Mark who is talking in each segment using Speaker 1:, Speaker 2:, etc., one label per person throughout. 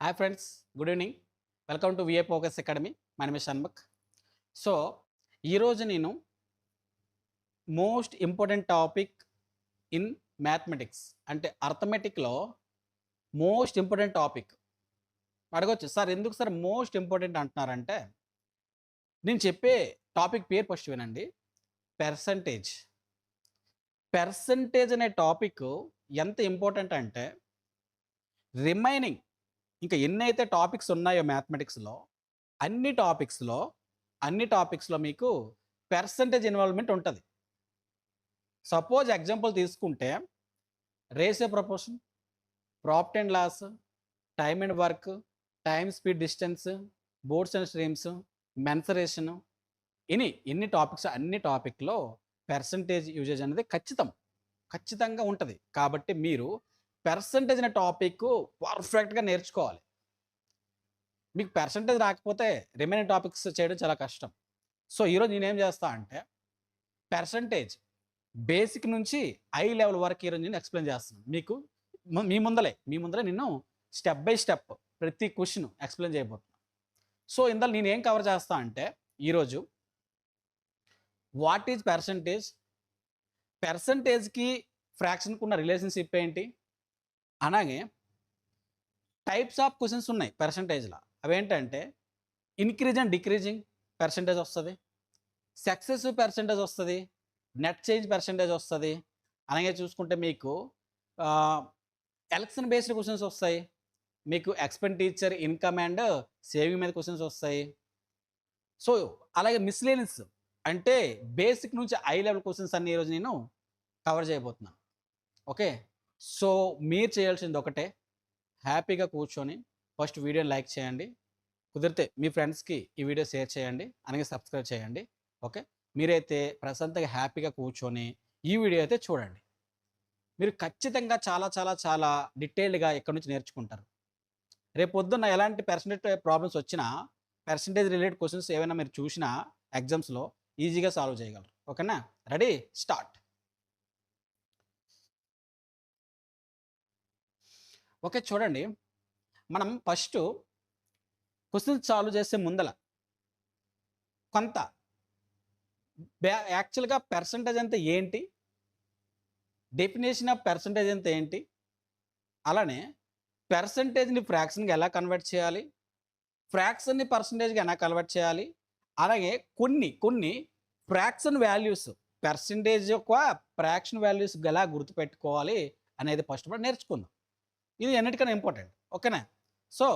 Speaker 1: Hi friends, good evening. Welcome to V A focus academy. My name is Shanmukh. So ఈరోజు నేను most important topic in mathematics అంటే అర్థమెటిక్లో most important topic అడగొచ్చు. Sir ఎందుకు sir most important అంటున్నారంటే, నేను చెప్పే టాపిక్ పేరు ఫస్ట్ వినండి. పెర్సంటేజ్. పెర్సంటేజ్ అనే టాపిక్ ఎంత ఇంపార్టెంట్ అంటే, రిమైనింగ్ ఇంకా ఎన్నైతే టాపిక్స్ ఉన్నాయో మ్యాథమెటిక్స్లో అన్ని టాపిక్స్లో మీకు పెర్సంటేజ్ ఇన్వాల్వ్మెంట్ ఉంటుంది. సపోజ్ ఎగ్జాంపుల్ తీసుకుంటే ratio proportion, profit and loss, time and work, time speed distance, boards and streams, mensuration, ఎన్ని టాపిక్స్ అన్ని టాపిక్లో పెర్సంటేజ్ యూజేజ్ అనేది ఖచ్చితంగా ఉంటుంది. కాబట్టి మీరు పెర్సంటేజ్ అనే టాపిక్ పర్ఫెక్ట్గా నేర్చుకోవాలి. మీకు పెర్సంటేజ్ రాకపోతే రిమైనింగ్ టాపిక్స్ చేయడం చాలా కష్టం. సో ఈరోజు నేనేం చేస్తా అంటే, పెర్సంటేజ్ బేసిక్ నుంచి హై లెవెల్ వరకు ఈరోజు నేను ఎక్స్ప్లెయిన్ చేస్తున్నాను. మీకు మీ ముందలే నేను స్టెప్ బై స్టెప్ ప్రతి క్వశ్చన్ ఎక్స్ప్లెయిన్ చేయబోతున్నాను. సో ఇందులో నేనేం కవర్ చేస్తా అంటే, ఈరోజు వాట్ ఈజ్ పెర్సంటేజ్, పెర్సంటేజ్కి ఫ్రాక్షన్కి ఉన్న రిలేషన్షిప్ ఏంటి, అలాగే టైప్స్ ఆఫ్ క్వశ్చన్స్ ఉన్నాయి పెర్సంటేజ్లో. అవేంటంటే ఇంక్రీజ్ అండ్ డిక్రీజింగ్ పెర్సంటేజ్ వస్తుంది, సక్సెసివ్ పెర్సంటేజ్ వస్తుంది, నెట్ చేంజ్ పెర్సంటేజ్ వస్తుంది. అలాగే చూసుకుంటే మీకు ఎలక్షన్ బేస్డ్ క్వశ్చన్స్ వస్తాయి, మీకు ఎక్స్పెండిచర్, ఇన్కమ్ అండ్ సేవింగ్ మీద క్వశ్చన్స్ వస్తాయి. సో అలాగే మిస్లేనియస్ అంటే బేసిక్ నుంచి హై లెవెల్ క్వశ్చన్స్ అన్ని ఈరోజు నేను కవర్ చేయబోతున్నాను. ఓకే, సో మీరు చేయాల్సింది ఒకటే, హ్యాపీగా కూర్చొని ఫస్ట్ వీడియోని లైక్ చేయండి, కుదిరితే మీ ఫ్రెండ్స్కి ఈ వీడియో షేర్ చేయండి, అలాగే సబ్స్క్రైబ్ చేయండి. ఓకే, మీరైతే ప్రశాంతంగా హ్యాపీగా కూర్చొని ఈ వీడియో అయితే చూడండి. మీరు ఖచ్చితంగా చాలా చాలా చాలా డీటెయిల్డ్గా ఇక్కడ నుంచి నేర్చుకుంటారు. రేపు పొద్దున్న ఎలాంటి పెర్సంటేజ్ ప్రాబ్లమ్స్ వచ్చినా, పెర్సంటేజ్ రిలేటెడ్ క్వశ్చన్స్ ఏమైనా మీరు చూసినా ఎగ్జామ్స్లో ఈజీగా సాల్వ్ చేయగలరు. ఓకేనా, రెడీ, స్టార్ట్. ఓకే, చూడండి, మనం ఫస్ట్ క్వశ్చన్స్ సాల్వ్ చేసే ముందల కొంత యాక్చువల్గా పెర్సంటేజ్ అంటే ఏంటి, డెఫినేషన్ ఆఫ్ పెర్సంటేజ్ అంటే ఏంటి, అలానే పెర్సంటేజ్ని ఫ్రాక్షన్గా ఎలా కన్వర్ట్ చేయాలి, ఫ్రాక్షన్ని పర్సంటేజ్గా ఎలా కన్వర్ట్ చేయాలి, అలాగే కొన్ని ఫ్రాక్షన్ వాల్యూస్, పెర్సంటేజ్ యొక్క ఫ్రాక్షన్ వాల్యూస్ ఎలా గుర్తుపెట్టుకోవాలి అనేది ఫస్ట్ మనం నేర్చుకుందాం. ఇది అన్నిటికన్నా ఇంపార్టెంట్. ఓకేనా, సో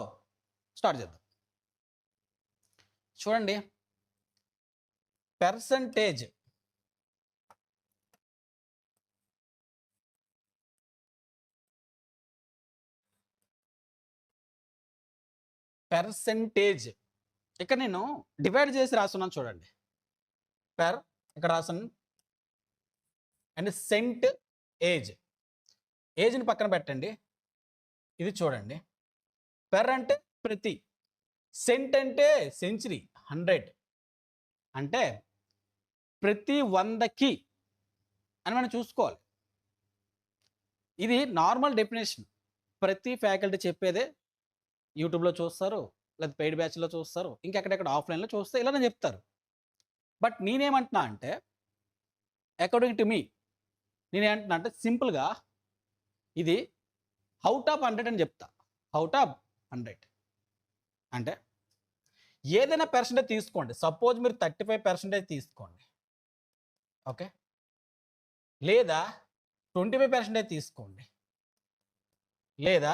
Speaker 1: స్టార్ట్ చేద్దాం. చూడండి, పెర్సంటేజ్ ఇక్కడ నేను డివైడ్ చేసి రాస్తున్నాను. చూడండి, ఇక్కడ రాసాను అండ్ సెంట్ ఏజ్ని పక్కన పెట్టండి. ఇది చూడండి, పెర్ అంటే ప్రతి, సెంట్ అంటే సెంచరీ, 100 అంటే ప్రతి 100కి అని మనం చూసుకోవాలి. ఇది నార్మల్ డెఫినేషన్, ప్రతి ఫ్యాకల్టీ చెప్పేదే. యూట్యూబ్లో చూస్తారు, లేదా పెయిడ్ బ్యాచ్లో చూస్తారు, ఇంకెక్కడెక్కడ ఆఫ్లైన్లో చూస్తే ఇలానే చెప్తారు. బట్ నేనేమంటున్నా అంటే, అకార్డింగ్ టు మీ నేనేమంటున్నా అంటే, సింపుల్గా ఇది అవుట్ ఆఫ్ 100 అని చెప్తా. అవుట్ ఆఫ్ 100 అంటే ఏదైనా పెర్సంటేజ్ తీసుకోండి. సపోజ్ మీరు 35% తీసుకోండి, ఓకే, లేదా 25% తీసుకోండి, లేదా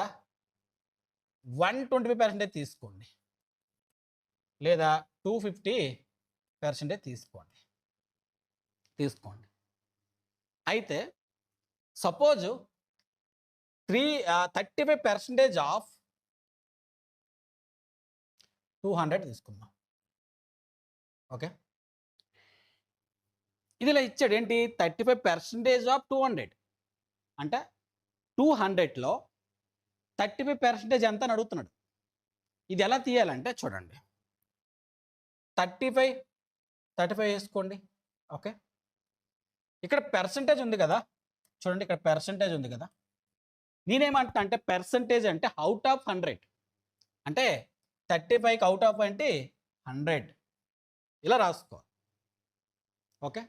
Speaker 1: 125% తీసుకోండి, లేదా 250% తీసుకోండి. అయితే సపోజ్ 35% ఆఫ్ 200 తీసుకుందాం. ఓకే, ఇది ఇలా ఇచ్చాడు ఏంటి, 35% ఆఫ్ 200 అంటే 200లో 35% ఎంత అని అడుగుతున్నాడు. ఇది ఎలా తీయాలంటే చూడండి, 35 వేసుకోండి. ఓకే, ఇక్కడ పెర్సంటేజ్ ఉంది కదా, చూడండి ఇక్కడ పెర్సంటేజ్ ఉంది కదా. నేనేమంటున్నా అంటే పెర్సంటేజ్ అంటే అవుట్ ఆఫ్ 100. అంటే 35కి అవుట్ ఆఫ్ అంటే 100 ఇలా రాసుకో. ఓకే.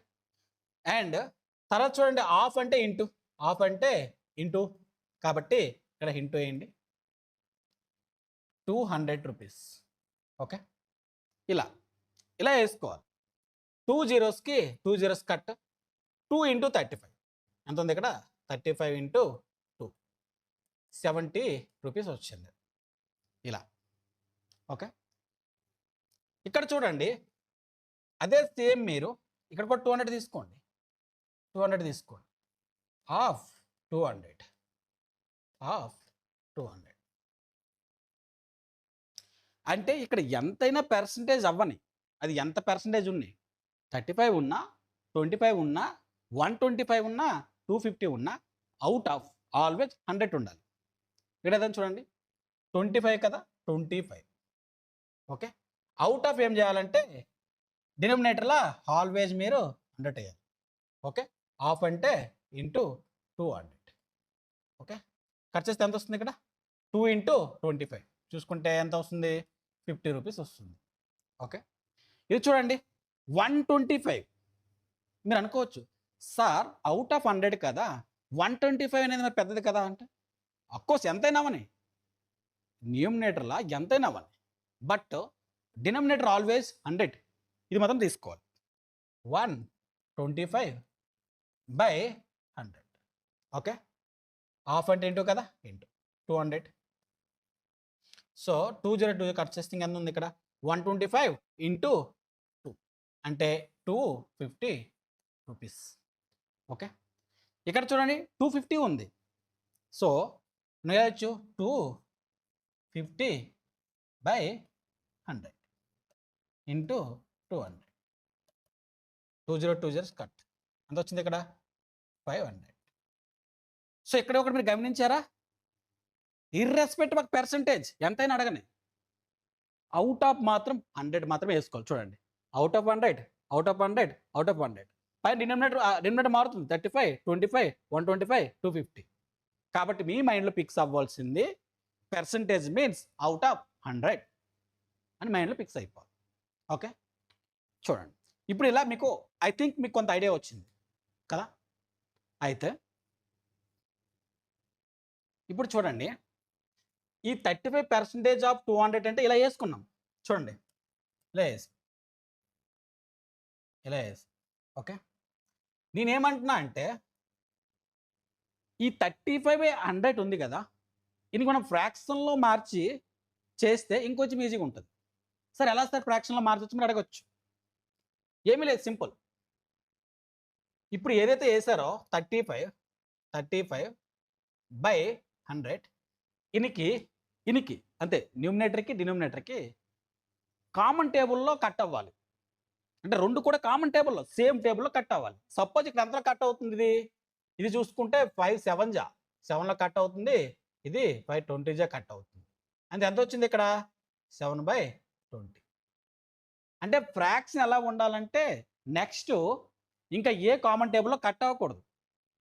Speaker 1: అండ్ తర్వాత చూడండి ఆఫ్ అంటే ఇంటూ కాబట్టి ఇక్కడ ఇంటూ వేయండి 200 రూపీస్. ఓకే. ఇలా వేసుకోవాలి. 2 జీరోస్ కట్ 2 ఇంటూ 35 ఎంత ఉంది ఇక్కడ 35 ఇంటూ 2 70 రూపీస్ వచ్చింది ఇలా. ఓకే. ఇక్కడ చూడండి అదే సేమ్ మీరు ఇక్కడ కూడా 200 తీసుకోండి. హాఫ్ 200 అంటే ఇక్కడ ఎంతైనా పర్సంటేజ్ అవ్వని, అది ఎంత పర్సంటేజ్ ఉన్నాయి 35 ఉన్నా 25 ఉన్నా 125 ఉన్నా 250 ఉన్నా అవుట్ ఆఫ్ ఆల్వేజ్ 100 ఉండాలి. ఇక్కడ ఏదైనా చూడండి 25 కదా 25. ఓకే. అవుట్ ఆఫ్ ఏం చేయాలంటే డినామినేటర్లా ఆల్వేజ్ మీరు 100 వేయాలి. ఓకే. ఆఫ్ అంటే ఇంటూ 200. ఓకే. కట్ చేస్తే ఎంత వస్తుంది ఇక్కడ 2 ఇంటూ 25 చూసుకుంటే ఎంత వస్తుంది 50 రూపీస్ వస్తుంది. ఓకే. ఇది చూడండి 125. మీరు అనుకోవచ్చు సార్ అవుట్ ఆఫ్ 100 కదా 125 అనేది మరి పెద్దది కదా అంటే అఫ్కోర్స్ ఎంతైనా అవని, న్యూమినేటర్లా ఎంతైనా అవని, బట్ డినామినేటర్ ఆల్వేజ్ 100 ఇది మాత్రం తీసుకోవాలి. 125/100. ఓకే. హాఫ్ అంటే ఇంటూ కదా ఇంటూ 200. సో 202 కట్ చేస్తే ఎంత ఉంది ఇక్కడ 125 ఇంటూ 2 అంటే 250 రూపీస్. ఓకే. ఇక్కడ చూడండి 250 ఉంది. So నేయచ్చు 250/100 into 200. 2020 కట్ ఎంత వచ్చింది ఇక్కడ 500. సో ఇక్కడ ఒకటి మీరు గమనించారా, ఇర్రెస్పెక్టివ్ ఆఫ్ పర్సంటేజ్ ఎంతైనా అడగని అవుట్ ఆఫ్ మాత్రం 100 మాత్రమే వేసుకోవాలి. చూడండి అవుట్ ఆఫ్ 100 పై డినామినేటర్ మారుతుంది 35, 25, 125, 250. కాబట్టి మీ మైండ్లో ఫిక్స్ అవ్వాల్సింది పర్సంటేజ్ మీన్స్ అవుట్ ఆఫ్ 100 అని మైండ్లో ఫిక్స్ అయిపోవాలి. ఓకే. చూడండి ఇప్పుడు ఇలా మీకు ఐ థింక్ మీకు కొంత ఐడియా వచ్చింది కదా. అయితే ఇప్పుడు చూడండి ఈ 35% ఆఫ్ 200 అంటే ఇలా వేసుకున్నాం. చూడండి ఇలా వేసి ఓకే. నేనేమంటున్నా అంటే ఈ 35/100 ఉంది కదా, ఇది మనం ఫ్రాక్షన్లో మార్చి చేస్తే ఇంకొంచెం ఈజీగా ఉంటుంది. సరే ఎలా సార్ ఫ్రాక్షన్లో మార్చొచ్చు మీరు అడగచ్చు. ఏమీ లేదు, సింపుల్. ఇప్పుడు ఏదైతే వేసారో 35/100 ఇనికి అంతే న్యూమినేటర్కి డినామినేటర్కి కామన్ టేబుల్లో కట్ అవ్వాలి. అంటే రెండు కూడా కామన్ టేబుల్లో సేమ్ టేబుల్లో కట్ అవ్వాలి. సపోజ్ ఇక్కడ ఎంత కట్ అవుతుంది, ఇది చూసుకుంటే 5 7లో కట్ అవుతుంది, ఇది 5 20 కట్ అవుతుంది. అంటే ఎంత వచ్చింది ఇక్కడ 7/20. అంటే ఫ్రాక్షన్ ఎలా ఉండాలంటే నెక్స్ట్ ఇంకా ఏ కామన్ టేబుల్లో కట్ అవ్వకూడదు,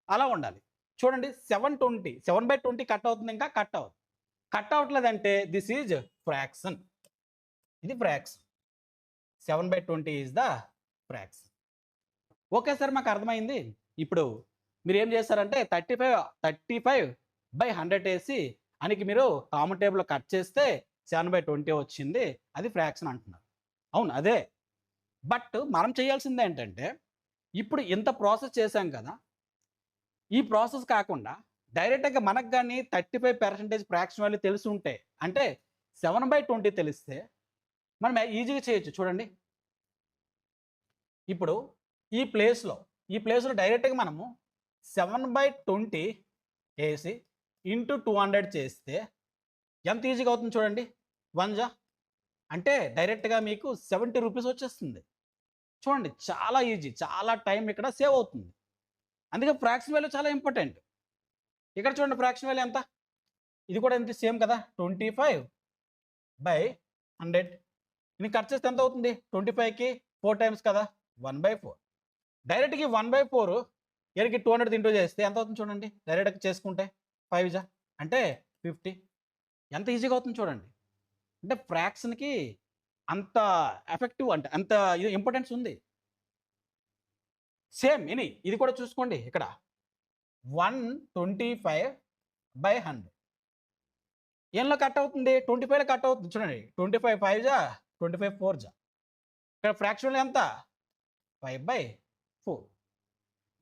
Speaker 1: అలా ఉండాలి. చూడండి 7/20 కట్ అవుతుంది, ఇంకా కట్ అవ్వట్లేదంటే దిస్ ఈజ్ ఫ్రాక్షన్. ఇది fraction. 7/20 is the fraction. Okay sir మాకు అర్థమైంది. ఇప్పుడు మీరు ఏం చేస్తారంటే 35/100 వేసి అనికి మీరు కామన్ టేబుల్లో కట్ చేస్తే 7/20 వచ్చింది, అది ఫ్రాక్షన్ అంటున్నారు. అవును అదే. బట్ మనం చేయాల్సింది ఏంటంటే ఇప్పుడు ఇంత ప్రాసెస్ చేశాం కదా, ఈ ప్రాసెస్ కాకుండా డైరెక్ట్గా మనకు కానీ 35% ఫ్రాక్షన్ వాల్యూ తెలిసి ఉంటే అంటే 7/20 తెలిస్తే మనం ఈజీగా చేయొచ్చు. చూడండి ఇప్పుడు ఈ ప్లేస్లో డైరెక్ట్గా మనము 7/20 వేసి ఇంటూ 200 చేస్తే ఎంత ఈజీగా అవుతుంది చూడండి. 1 అంటే డైరెక్ట్గా మీకు 70 రూపీస్ వచ్చేస్తుంది. చూడండి చాలా ఈజీ, చాలా టైం ఇక్కడ సేవ్ అవుతుంది. అందుకే ఫ్రాక్షన్ వాల్యూ చాలా ఇంపార్టెంట్. ఇక్కడ చూడండి ఫ్రాక్షన్ వాల్యూ ఎంత, ఇది కూడా ఎంత సేమ్ కదా 25/100. ఇది కట్ చేస్తే ఎంత అవుతుంది 25కి 4 టైమ్స్ కదా 1/4. డైరెక్ట్గా 1/4 ఇక్కడికి 200 ఇంటూ చేస్తే ఎంత అవుతుంది చూడండి. డైరెక్ట్గా చేసుకుంటే 5 అంటే 50. ఎంత ఈజీగా అవుతుంది చూడండి. అంటే ఫ్రాక్షన్‌కి అంత ఎఫెక్టివ్ అంటే అంత ఇంపార్టెన్స్ ఉంది. సేమ్ ఇది కూడా చూసుకోండి ఇక్కడ 125/100 ఏంలో కట్ అవుతుంది 25లో కట్ అవుతుంది చూడండి 25 5 జా 25 4 జా ఇక్కడ ఫ్రాక్షన్లో ఎంత 5/4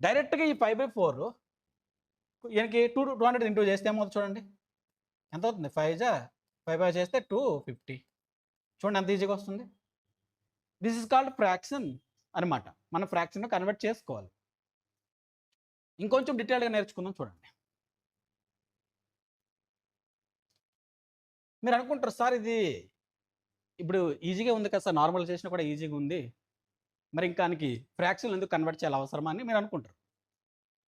Speaker 1: డైరెక్ట్గా ఈ 5/4 ఈయనకి 200 ఇంటూ చేస్తే ఏమవుతుంది చూడండి ఎంత అవుతుంది 5 జా 5 చేస్తే 250 చూడండి ఎంత ఈజీగా వస్తుంది. దిస్ ఇస్ కాల్డ్ ఫ్రాక్షన్ అనమాట. మనం ఫ్రాక్షన్ కన్వర్ట్ చేసుకోవాలి. ఇంకొంచెం డీటెయిల్గా నేర్చుకుందాం చూడండి. మీరు అనుకుంటారు సార్ ఇది ఇప్పుడు ఈజీగా ఉంది కదా సార్, నార్మలైజేషన్ కూడా ఈజీగా ఉంది, మరి ఇంకా ఫ్రాక్షన్ ఎందుకు కన్వర్ట్ చేయాలి అవసరమా అని మీరు అనుకుంటారు.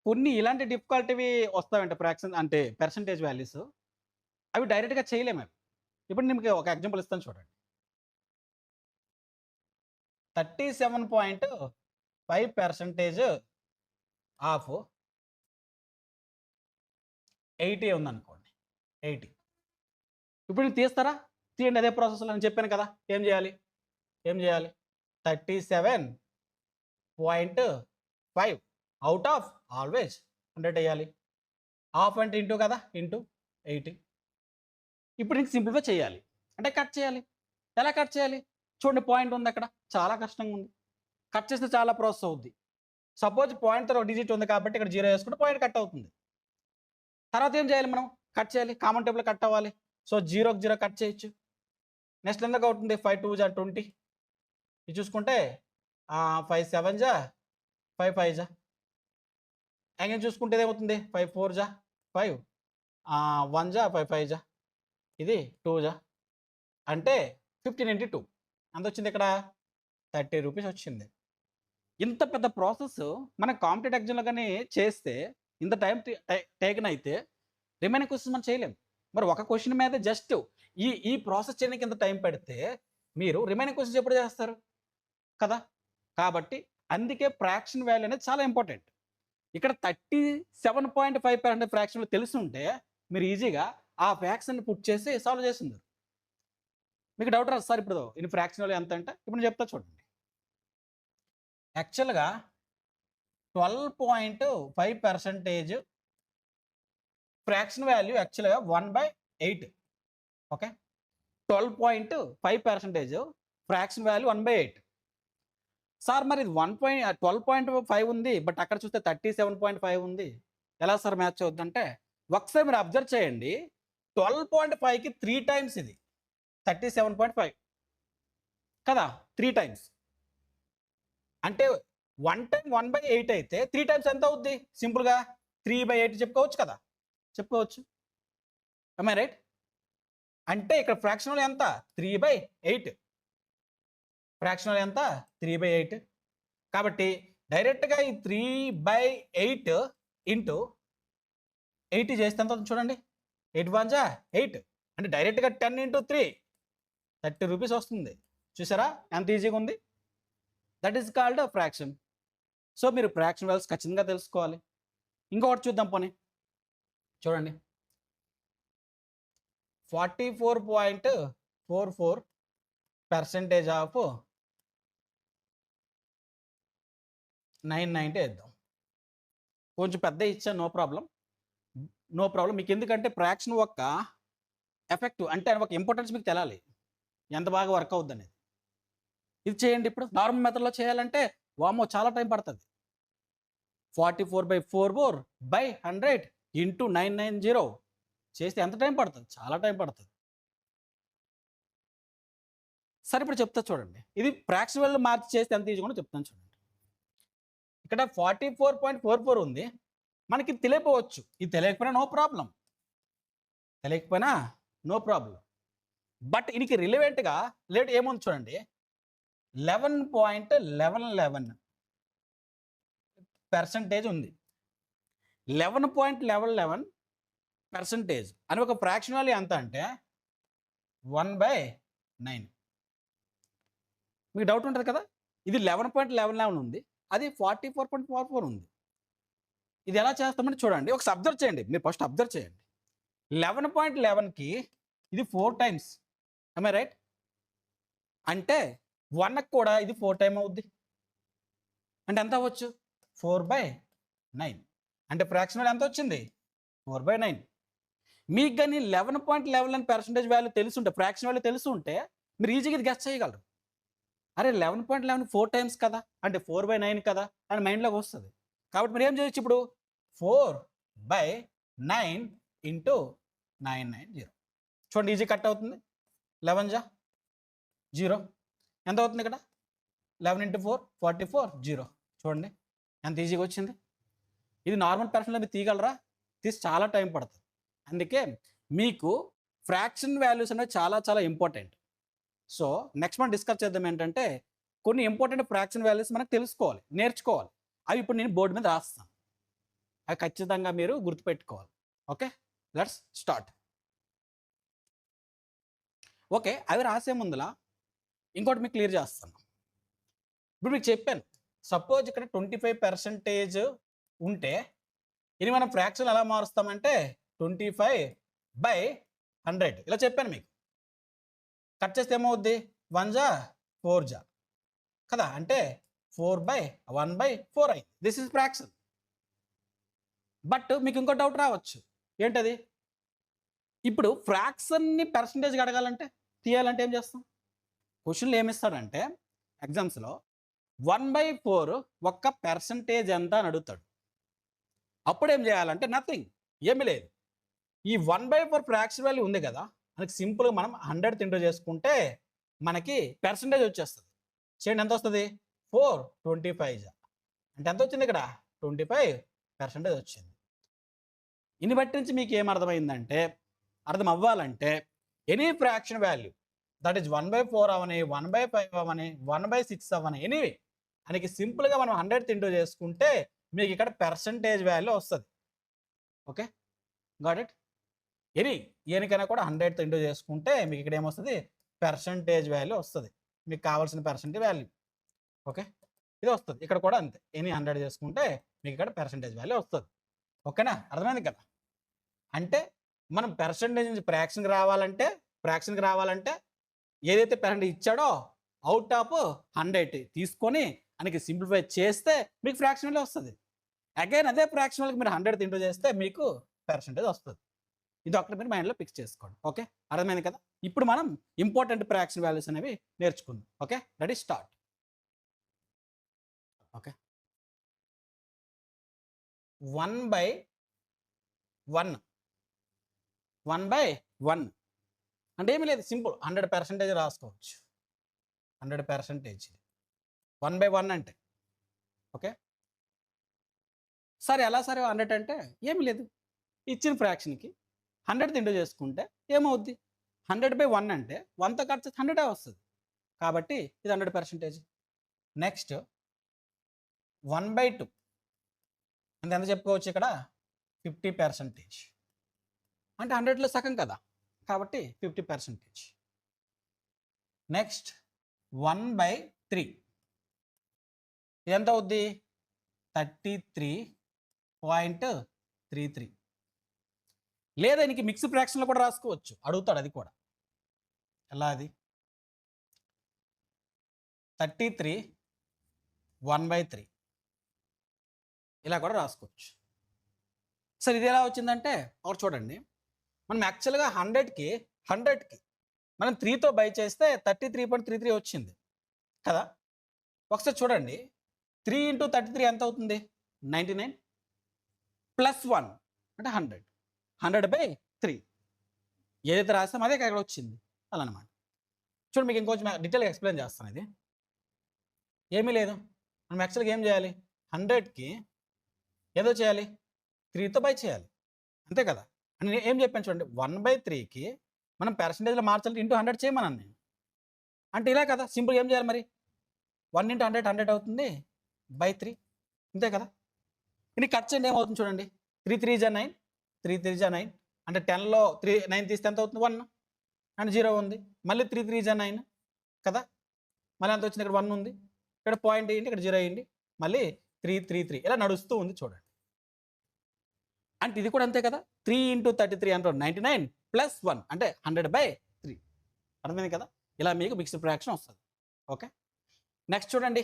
Speaker 1: కొన్ని ఇలాంటి డిఫికల్టీవి వస్తాయంటే ఫ్రాక్షన్ అంటే పర్సంటేజ్ వాల్యూస్ అవి డైరెక్ట్గా చేయలేము. ఇప్పుడు మీకు ఒక ఎగ్జాంపుల్ ఇస్తాను చూడండి. 37.5% ఆఫ్ 80 ఉందనుకోండి 80. ఇప్పుడు మీరు తీస్తారా? తీయండి అదే ప్రాసెస్లో అని చెప్పాను కదా. ఏం చేయాలి 37.5 అవుట్ ఆఫ్ ఆల్వేజ్ 100 వేయాలి. హాఫ్ అంటే ఇంటూ కదా ఇంటూ 80. ఇప్పుడు నీకు సింపుల్గా చేయాలి అంటే కట్ చేయాలి. ఎలా కట్ చేయాలి చూడండి, పాయింట్ ఉంది అక్కడ, చాలా కష్టంగా ఉంది. కట్ చేస్తే చాలా ప్రాసెస్ అవుద్ది. సపోజ్ పాయింట్ తర్వాత డిజిట్ ఉంది కాబట్టి ఇక్కడ 0 వేసుకుంటే పాయింట్ కట్ అవుతుంది. తర్వాత ఏం చేయాలి మనం కట్ చేయాలి, కామన్ టేబుల్ కట్ అవ్వాలి. సో 0కి 0 కట్ చేయొచ్చు. నెక్స్ట్ ఎందుకు అవుతుంది 5 2 జా 20 ఇది చూసుకుంటే 5 7 జా 5 5 జా అంగేం చూసుకుంటే ఏమవుతుంది 5 4 జా 5 1 జా 5 5 జా ఇది 2 జా అంటే 15 into 2 ఎంత వచ్చింది ఇక్కడ 30 రూపీస్ వచ్చింది. ఇంత పెద్ద ప్రాసెస్ మన కాంపిటేటివ్ ఎగ్జామ్లో కానీ చేస్తే ఇంత టైం టేకన్ అయితే రిమైనింగ్ క్వశ్చన్స్ మనం చేయలేం. మరి ఒక క్వశ్చన్ మీద జస్ట్ ఈ ప్రాసెస్ చేయడానికి ఇంత టైం పెడితే మీరు రిమైనింగ్ క్వశ్చన్స్ ఎప్పుడు చేస్తారు కదా. కాబట్టి అందుకే ఫ్రాక్షన్ వాల్యూ అనేది చాలా ఇంపార్టెంట్. ఇక్కడ 37.5% ఫ్రాక్షన్లో తెలిసి ఉంటే మీరు ఈజీగా ఆ ఫ్రాక్షన్ పుట్ చేసి సాల్వ్ చేస్తున్నారు. మీకు డౌట్ రాదు సార్ ఇప్పుడు ఇది ఫ్రాక్షన్ వాల్యూ ఎంత అంటే ఇప్పుడు నేను చెప్తా చూడండి. యాక్చువల్గా 12.5% ఫ్రాక్షన్ వాల్యూ యాక్చువల్గా 1/8. Okay 12.5% fraction value 1/8. సార్ మరి ఇది 12.5 ఉంది బట్ అక్కడ చూస్తే 37.5 ఉంది, ఎలా సార్ మ్యాచ్ అవుతుందంటే ఒకసారి మీరు అబ్జర్వ్ చేయండి. 12.5కి 3 times ఇది 37.5 కదా, 3 times అంటే 1 time 1/8 అయితే 3 times ఎంత అవుద్ది సింపుల్గా 3/8 చెప్పుకోవచ్చు కదా, చెప్పుకోవచ్చు. am I right? అంటే ఇక్కడ ఫ్రాక్షనల్ ఎంత 3/8, ఫ్రాక్షనల్ ఎంత 3/8. కాబట్టి డైరెక్ట్గా ఈ 3/8 ఇంటూ 80 చేస్తే ఎంత చూడండి 8 1 జా 8 అంటే డైరెక్ట్గా 10 into 3 30 రూపీస్ వస్తుంది. చూసారా ఎంత ఈజీగా ఉంది. That is called fraction. So మీరు ఫ్రాక్షన్ వాల్యూస్ ఖచ్చితంగా తెలుసుకోవాలి. ఇంకొకటి చూద్దాం పోనీ చూడండి 44.44% ఆఫ్ 990 వేద్దాం. కొంచెం పెద్ద ఇచ్చాను, నో ప్రాబ్లం. మీకు ఎందుకంటే ఫ్రాక్షన్ ఒక ఎఫెక్ట్ అంటే ఒక ఇంపార్టెన్స్ మీకు తెలాలి, ఎంత బాగా వర్క్ అవుద్ది అనేది. ఇది చేయండి. ఇప్పుడు నార్మల్ మెథడ్లో చేయాలంటే వామో చాలా టైం పడుతుంది. 44/4/100 ఇంటూ 990 చేస్తే ఎంత టైం పడుతుంది, చాలా టైం పడుతుంది. సరే ఇప్పుడు చెప్తా చూడండి, ఇది ఫ్రాక్షన్ వాల్యూ మార్చి చేస్తే ఎంత ఈజీగా చెప్తాను చూడండి. ఇక్కడ 44.44 ఉంది, మనకి తెలియకపోవచ్చు. ఇది తెలియకపోయినా నో ప్రాబ్లం, బట్ ఇది రిలవెంట్గా ఏముంది చూడండి 11.11% ఉంది. 11.11% అని ఒక ఫ్రాక్షన్ వాల్యూ ఎంత అంటే 1/9. మీకు డౌట్ ఉంటుంది కదా, ఇది 11.11 ఉంది, అది 44.44 ఉంది. ఇది ఎలా చేస్తామని చూడండి, ఒకసారి అబ్జర్వ్ చేయండి. మీరు ఫస్ట్ అబ్జర్వ్ చేయండి. 11.11కి ఇది 4 times ఐ రైట్? అంటే 1కి కూడా ఇది 4 టైమ్ అవుద్ది. అంటే ఎంత అవ్వచ్చు? 4/9. అంటే ఫ్రాక్షన్ వాల్యూ ఎంత వచ్చింది? 4/9. మీకు కానీ 11.11 అని పర్సెంటేజ్ వాల్యూ తెలుసుంటే, ఫ్రాక్షన్ వాల్యూ తెలుసుంటే మీరు ఈజీగా ఇది గెస్ చేయగలరు. అరే 11.11 4 టైమ్స్ కదా, అంటే 4/9 కదా అని మైండ్లోకి వస్తుంది. కాబట్టి మీరు ఏం చేయొచ్చు ఇప్పుడు? 4/9 ఇంటూ 990. చూడండి ఈజీ కట్ అవుతుంది. 11 జా 0 ఎంత అవుతుంది ఇక్కడ? 11 ఇంటూ 4 44 0. చూడండి ఎంత ఈజీగా వచ్చింది. ఇది నార్మల్ పర్సన్లో మీరు తీయగలరా? తీసి చాలా టైం పడుతుంది. అందుకే మీకు ఫ్రాక్షన్ వాల్యూస్ అనేవి చాలా చాలా ఇంపార్టెంట్. సో నెక్స్ట్ మనం డిస్కస్ చేద్దాం ఏంటంటే, కొన్ని ఇంపార్టెంట్ ఫ్రాక్షన్ వాల్యూస్ మనకు తెలుసుకోవాలి, నేర్చుకోవాలి. అవి ఇప్పుడు నేను బోర్డు మీద రాస్తాను. అవి ఖచ్చితంగా మీరు గుర్తుపెట్టుకోవాలి. Okay, let's start. ఓకే, అవి రాసే ముందులా ఇంకోటి మీకు క్లియర్ చేస్తాను. ఇప్పుడు మీకు చెప్పాను, సపోజ్ ఇక్కడ 25% ఉంటే ఇది మనం ఫ్రాక్షన్ ఎలా మారుస్తామంటే 25/100 ఇలా చెప్పాను మీకు. కట్ చేస్తే ఏమవుద్ది? 1 జా 4 జా కదా, అంటే 4/1/4 అయింది. This is fraction. బట్ మీకు ఇంకో డౌట్ రావచ్చు, ఏంటది? ఇప్పుడు ఫ్రాక్షన్ని పర్సంటేజ్గా అడగాలంటే, తీయాలంటే ఏం చేస్తాం? క్వశ్చన్లు ఏమిస్తాడంటే ఎగ్జామ్స్లో 1/4 ఒక్క పర్సంటేజ్ ఎంత అని అడుగుతాడు. అప్పుడు ఏం చేయాలంటే నథింగ్, ఏమీ లేదు. ఈ 1/4 ఫ్రాక్షన్ వాల్యూ ఉంది కదా, మనకి సింపుల్గా మనం 100 ఇంటూ చేసుకుంటే మనకి పర్సంటేజ్ వచ్చేస్తుంది. చేయండి, ఎంత వస్తుంది? 425 అంటే ఎంత వచ్చింది ఇక్కడ? 25% వచ్చింది. ఇన్ని బట్టి నుంచి మీకు ఏం అర్థమైందంటే, అర్థం అవ్వాలంటే any fraction value that is 1/4 అవని, 1/5 అవని, 1/6 అవని, ఎనీవే మనకి సింపుల్గా మనం 100 ఇంటూ చేసుకుంటే మీకు ఇక్కడ పర్సంటేజ్ వాల్యూ వస్తుంది. Okay, got it? ఏనికైనా కూడా 100 ఇంటూ చేసుకుంటే మీకు ఇక్కడ ఏమొస్తుంది? పర్సంటేజ్ వాల్యూ వస్తుంది, మీకు కావాల్సిన పర్సంటేజ్ వాల్యూ. ఓకే, ఇది వస్తుంది. ఇక్కడ కూడా అంతే, ఎనీ 100 చేసుకుంటే మీకు ఇక్కడ పర్సంటేజ్ వాల్యూ వస్తుంది. ఓకేనా, అర్థమైంది కదా? అంటే మనం పర్సంటేజ్ నుంచి ఫ్రాక్షన్కి రావాలంటే ఏదైతే పర్సంటేజ్ ఇచ్చాడో అవుట్ ఆఫ్ 100 తీసుకొని మనకి సింప్లిఫై చేస్తే మీకు ఫ్రాక్షన్ వాల్యూ వస్తుంది. అగైన్ అదే ఫ్రాక్షన్ వాల్యూకి మీరు 100 ఇంటూ చేస్తే మీకు పర్సంటేజ్ వస్తుంది. ఇది ఒకటి మీరు మైండ్లో ఫిక్స్ చేసుకోండి. ఓకే, అర్థమైంది కదా? ఇప్పుడు మనం ఇంపార్టెంట్ ఫ్రాక్షన్ వాల్యూస్ అనేవి నేర్చుకుందాం. Okay, ready, start. ఓకే, 1/1 అంటే ఏమీ లేదు, సింపుల్ 100% రాసుకోవచ్చు. 100% 1/1 అంటే. ఓకే, సరే ఎలా సరే 100 అంటే ఏమి లేదు, ఇచ్చిన ఫ్రాక్షన్కి 100 ఇంటూ చేసుకుంటే ఏమవుద్ది? 100/1 అంటే 1తో కట్ చేస్తే 100 వస్తుంది. కాబట్టి ఇది 100%. నెక్స్ట్ 1/2 అంటే ఎంత చెప్పుకోవచ్చు ఇక్కడ? 50%. అంటే 100లో సగం కదా, కాబట్టి 50%. నెక్స్ట్ 1/3 ఎంత అవుద్ది? 33.33. లేదా నీకు మిక్స్ ఫ్రాక్షన్లో కూడా రాసుకోవచ్చు, అడుగుతాడు అది కూడా. ఎలా అది? 33 1/3 ఇలా కూడా రాసుకోవచ్చు. సరే ఇది ఎలా వచ్చిందంటే ఒకటి చూడండి, మనం యాక్చువల్గా 100కి మనం 3తో బై చేస్తే 33.33 వచ్చింది కదా. ఒకసారి చూడండి, 3 ఇంటూ 33 ఎంత అవుతుంది? 99 ప్లస్ 1 అంటే 100. 100/3 ఏదైతే రాస్తామో అదే ఇక్కడ వచ్చింది, అలా అనమాట. చూడండి, మీకు ఇంకొంచెం డీటెయిల్గా ఎక్స్ప్లెయిన్ చేస్తాను. ఇది ఏమీ లేదు, మనం యాక్చువల్గా ఏం చేయాలి? 100కి ఏదో చేయాలి, 3తో బై చేయాలి, అంతే కదా. అని నేను ఏం చెప్పాను చూడండి, 1/3కి మనం పర్సంటేజ్లో మార్చాలి, ఇంటూ 100 చేయమన్నాను నేను. అంటే ఇలా కదా, సింపుల్గా ఏం చేయాలి మరి? 1 ఇంటూ 100 అవుతుంది /3, అంతే కదా. ఇది కట్ చేయండి, ఏమవుతుంది చూడండి. 3 3 జా 9, 3 3 జా 9 అంటే 10లో 9 తీస్తే ఎంత అవుతుంది? 1 అండ్ 0 ఉంది. మళ్ళీ 3 3 జా 9 కదా, మళ్ళీ ఎంత వచ్చింది? ఇక్కడ 1 ఉంది, ఇక్కడ పాయింట్ వేయండి, ఇక్కడ 0 వేయండి, మళ్ళీ 3 3 3 ఇలా నడుస్తూ ఉంది చూడండి. అంటే ఇది కూడా అంతే కదా. 3 ఇంటూ 33 అంటే 99 ప్లస్ 1 అంటే 100/3. అర్థమైంది కదా? ఇలా మీకు మిక్స్డ్ ఫ్రాక్షన్ వస్తుంది. ఓకే, నెక్స్ట్ చూడండి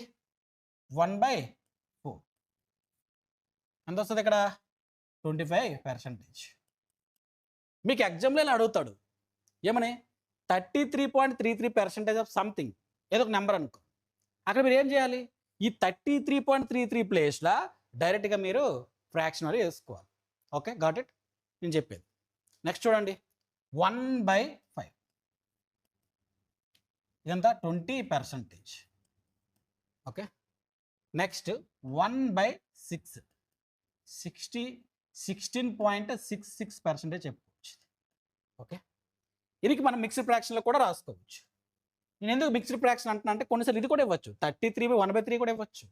Speaker 1: 1/4 ఎంత వస్తుంది ఇక్కడ? 25%. మీకు ఎగ్జామ్లో ఇలా అడుగుతాడు ఏమని, 33.33% ఆఫ్ సంథింగ్, ఏదో ఒక నెంబర్ అనుకో. అక్కడ మీరు ఏం చేయాలి? ఈ 33.33 ప్లేస్లో డైరెక్ట్గా మీరు ఫ్రాక్షన్ వాల్యూ వేసుకోవాలి. Okay, got it? నేను చెప్పేది. నెక్స్ట్ చూడండి 1/5 ఇదంతా 20%. ఓకే, నెక్స్ట్ 1/6 16.66% చెప్పుకోవచ్చు. ఓకే, ఇది మనం మిక్స్డ్ ఫ్రాక్షన్లో కూడా రాసుకోవచ్చు. నేను ఎందుకు మిక్స్డ్ ఫ్రాక్షన్ అంటున్నా అంటే కొన్నిసార్లు ఇది కూడా ఇవ్వచ్చు, 33/1/3 కూడా ఇవ్వచ్చు,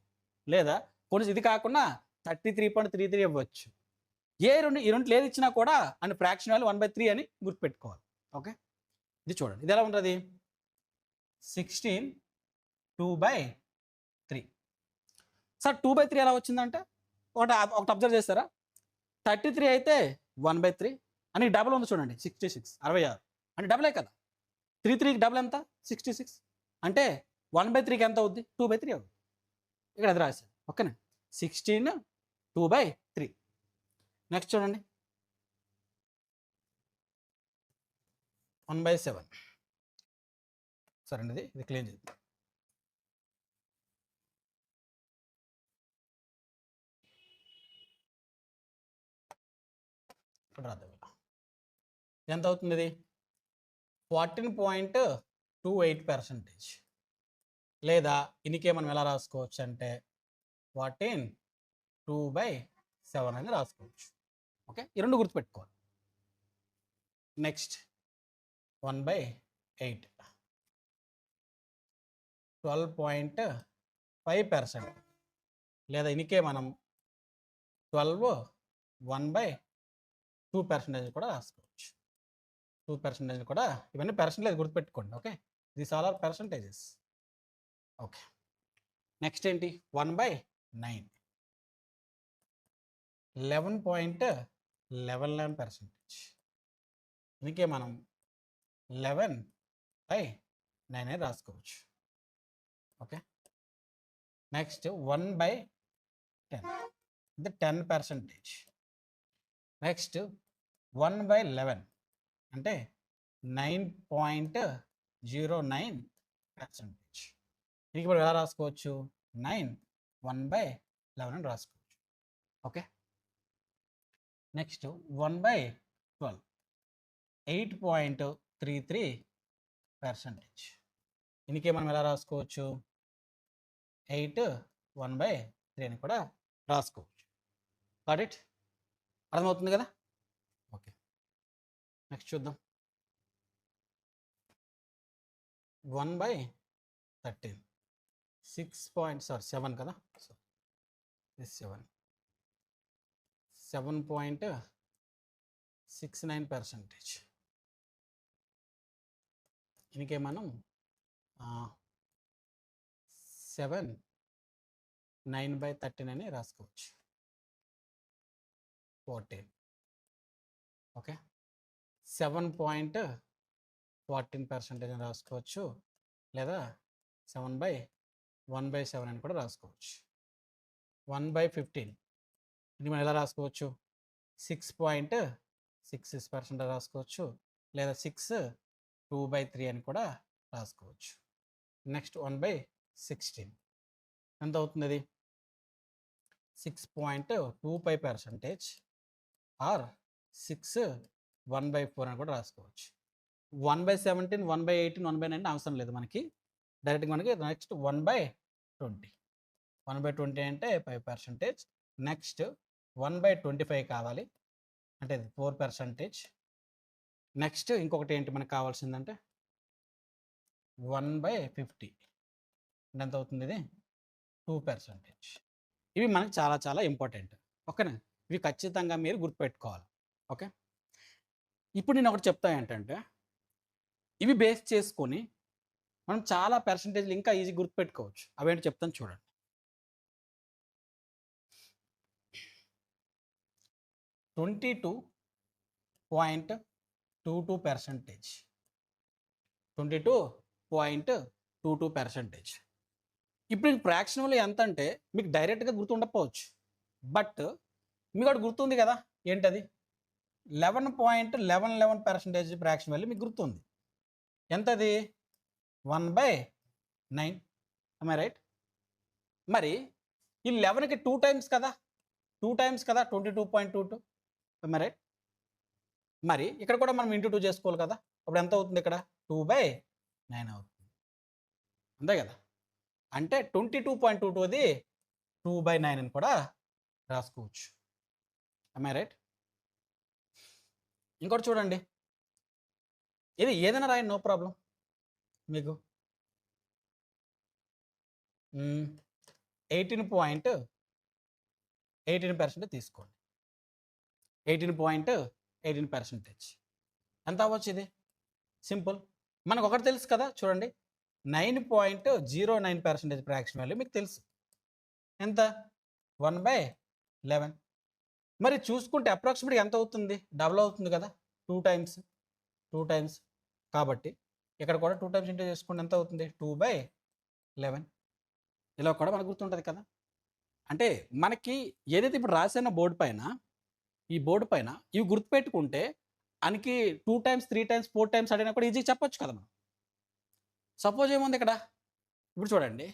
Speaker 1: లేదా కొన్నిసార్లు ఇది కాకుండా 33.33 ఇవ్వచ్చు. ఈ రెండు ఏది ఇచ్చినా కూడా అని ఫ్రాక్షన్ వాల్యూ 1/3 అని గుర్తుపెట్టుకోవాలి. ఓకే, ఇది చూడండి, ఇది ఎలా ఉంటుంది? 16 2/3. సార్ 2/3 ఎలా వచ్చిందంటే ఒకటి అబ్జర్వ్ చేస్తారా? 33 అయితే 1/3 అని డబుల్ ఉంది చూడండి, 66 66 అంటే డబులే కదా. 33కి డబుల్ ఎంత? 66 అంటే 1/3కి ఎంత అవుద్ది? 2/3 అవుద్ది. ఇక్కడ అది రాశాను. ఓకేనా? 16 2/3. నెక్స్ట్ చూడండి 1/7. సరే అండి, ఇది క్లీన్ చేద్దాం. ఇప్పుడు రాద్దాం. ఎంత అవుతుంది ఇది? 14.28%. లేదా ఇనికే మనం ఎలా రాసుకోవచ్చు అంటే 14/2/7 అని రాసుకోవచ్చు. ఓకే, ఈ రెండు గుర్తుపెట్టుకోవాలి. నెక్స్ట్ 1/8 12.5%. లేదా ఇనికే మనం 12 1/2% కూడా రాసుకోవచ్చు. 2% కూడా, ఇవన్నీ పర్సంటేజ్ గుర్తుపెట్టుకోండి. Okay, these all are percentages. Okay, next ఏంటి? 1/9 11.11%. ఇందుకే మనం 11/9 అని రాసుకోవచ్చు. ఓకే, నెక్స్ట్ 1/10 ఇది 10%. నెక్స్ట్ 1/11 అంటే 9.09%. దీనికి మనం ఎలా రాసుకోవచ్చు? 9 1/11 అని రాసుకోవచ్చు. Okay, next 1/12 8.33%. దీనికి మనం ఎలా రాసుకోవచ్చు? 8 1/3 అని కూడా రాసుకోవచ్చు. Got it? అర్థమవుతుంది కదా? ఓకే, నెక్స్ట్ చూద్దాం 1/13 7 కదా, 7.69%. దీనికే మనం 7 9/13 అని రాసుకోవచ్చు. 14. ఓకే, 7.14% అని రాసుకోవచ్చు, లేదా 7/1/7 అని కూడా రాసుకోవచ్చు. 1/15 ఇది మనం ఎలా రాసుకోవచ్చు? 6.66% రాసుకోవచ్చు, లేదా 6 2/3 అని కూడా రాసుకోవచ్చు. నెక్స్ట్ 1/16 ఎంత అవుతుంది? అది 6.25% ఆర్ 6 1/4 అని కూడా రాసుకోవచ్చు. 1/17 1/18 1/9 అవసరం లేదు మనకి, డైరెక్ట్గా మనకి నెక్స్ట్ 1/20 1/20 అంటే 5%. నెక్స్ట్ 1/25 కావాలి అంటే 4%. నెక్స్ట్ ఇంకొకటి ఏంటి మనకు కావాల్సిందంటే 1/50 ఎంత అవుతుంది? ఇది 2%. ఇవి మనకి చాలా చాలా ఇంపార్టెంట్. ఓకేనా? ఇవి ఖచ్చితంగా మీరు గుర్తుపెట్టుకోవాలి. ఓకే, ఇప్పుడు నేను ఒకటి చెప్తా ఏంటంటే ఇవి బేస్ చేసుకొని మనం చాలా పర్సంటేజ్లు ఇంకా ఈజీ గుర్తుపెట్టుకోవచ్చు. అవేంటి చెప్తాను చూడండి. 22.22%. 22.22%. ఇప్పుడు ఈ ఫ్రాక్షన్ వాల్యూ ఎంత అంటే మీకు డైరెక్ట్గా గుర్తుండకపోవచ్చు, బట్ మీకు ఒకటి గుర్తుంది కదా, ఏంటది? 11.11% ఫ్రాక్షన్ వాల్యూ మీకు గుర్తుంది. ఎంతది? 1/9. I right? మరి ఈ 11కి 2 టైమ్స్ కదా, 22.22. I right? మరి ఇక్కడ కూడా మనం ఇంటూ 2 చేసుకోవాలి కదా, అప్పుడు ఎంత అవుతుంది? ఇక్కడ 2/9 అవుతుంది, అంతే కదా. అంటే 22.22 అది 2/9 అని కూడా రాసుకోవచ్చు. I right? ఇంకోటి చూడండి, ఇది ఏదైనా రాయండి, నో ప్రాబ్లం. మీకు 18% తీసుకోండి. 18.18%. ఎంత అవ్వచ్చు ఇది? సింపుల్, మనకు ఒకటి తెలుసు కదా, చూడండి 9.09% ఫ్రాక్షన్ వాల్యూ మీకు తెలుసు. ఎంత? 1/11. మరి చూసుకుంటే అప్రాక్సిమేట్గా ఎంత అవుతుంది? డబుల్ అవుతుంది కదా, 2 టైమ్స్. కాబట్టి ఇక్కడ కూడా 2 టైమ్స్ ఇంటూ చేసుకుంటే ఎంత అవుతుంది? 2/11. ఇలా కూడా మనకు గుర్తుంటుంది కదా. అంటే మనకి ఏదైతే ఇప్పుడు రాసిన బోర్డు పైన, ఈ బోర్డు పైన ఇవి గుర్తుపెట్టుకుంటే మనకి 2 టైమ్స్, 3 టైమ్స్, 4 టైమ్స్ అడిగినా కూడా ఈజీగా చెప్పొచ్చు కదా మనం. సపోజ్ ఏముంది ఇక్కడ, ఇప్పుడు చూడండి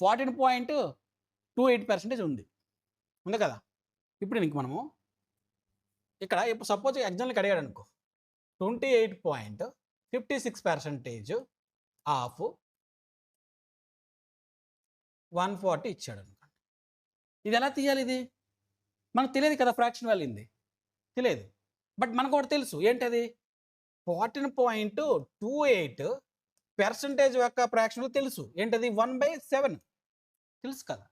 Speaker 1: 14.28% ఉంది కదా. ఇప్పుడు ఇంక మనము ఇక్కడ ఇప్పుడు సపోజ్ ఎగ్జామ్కి అడిగాడు అనుకో, 28.56% ఆఫ్ 140 ఇచ్చాడు అనుకోండి. ఇది ఎలా తీయాలి? ఇది మనకు తెలియదు కదా, ఫ్రాక్షన్ వాల్యూ ఇది తెలియదు, బట్ మనకు ఒకటి తెలుసు, ఏంటది? 14.28% యొక్క ఫ్రాక్షన్ తెలుసు, ఏంటది? 1/7 తెలుసు కదా.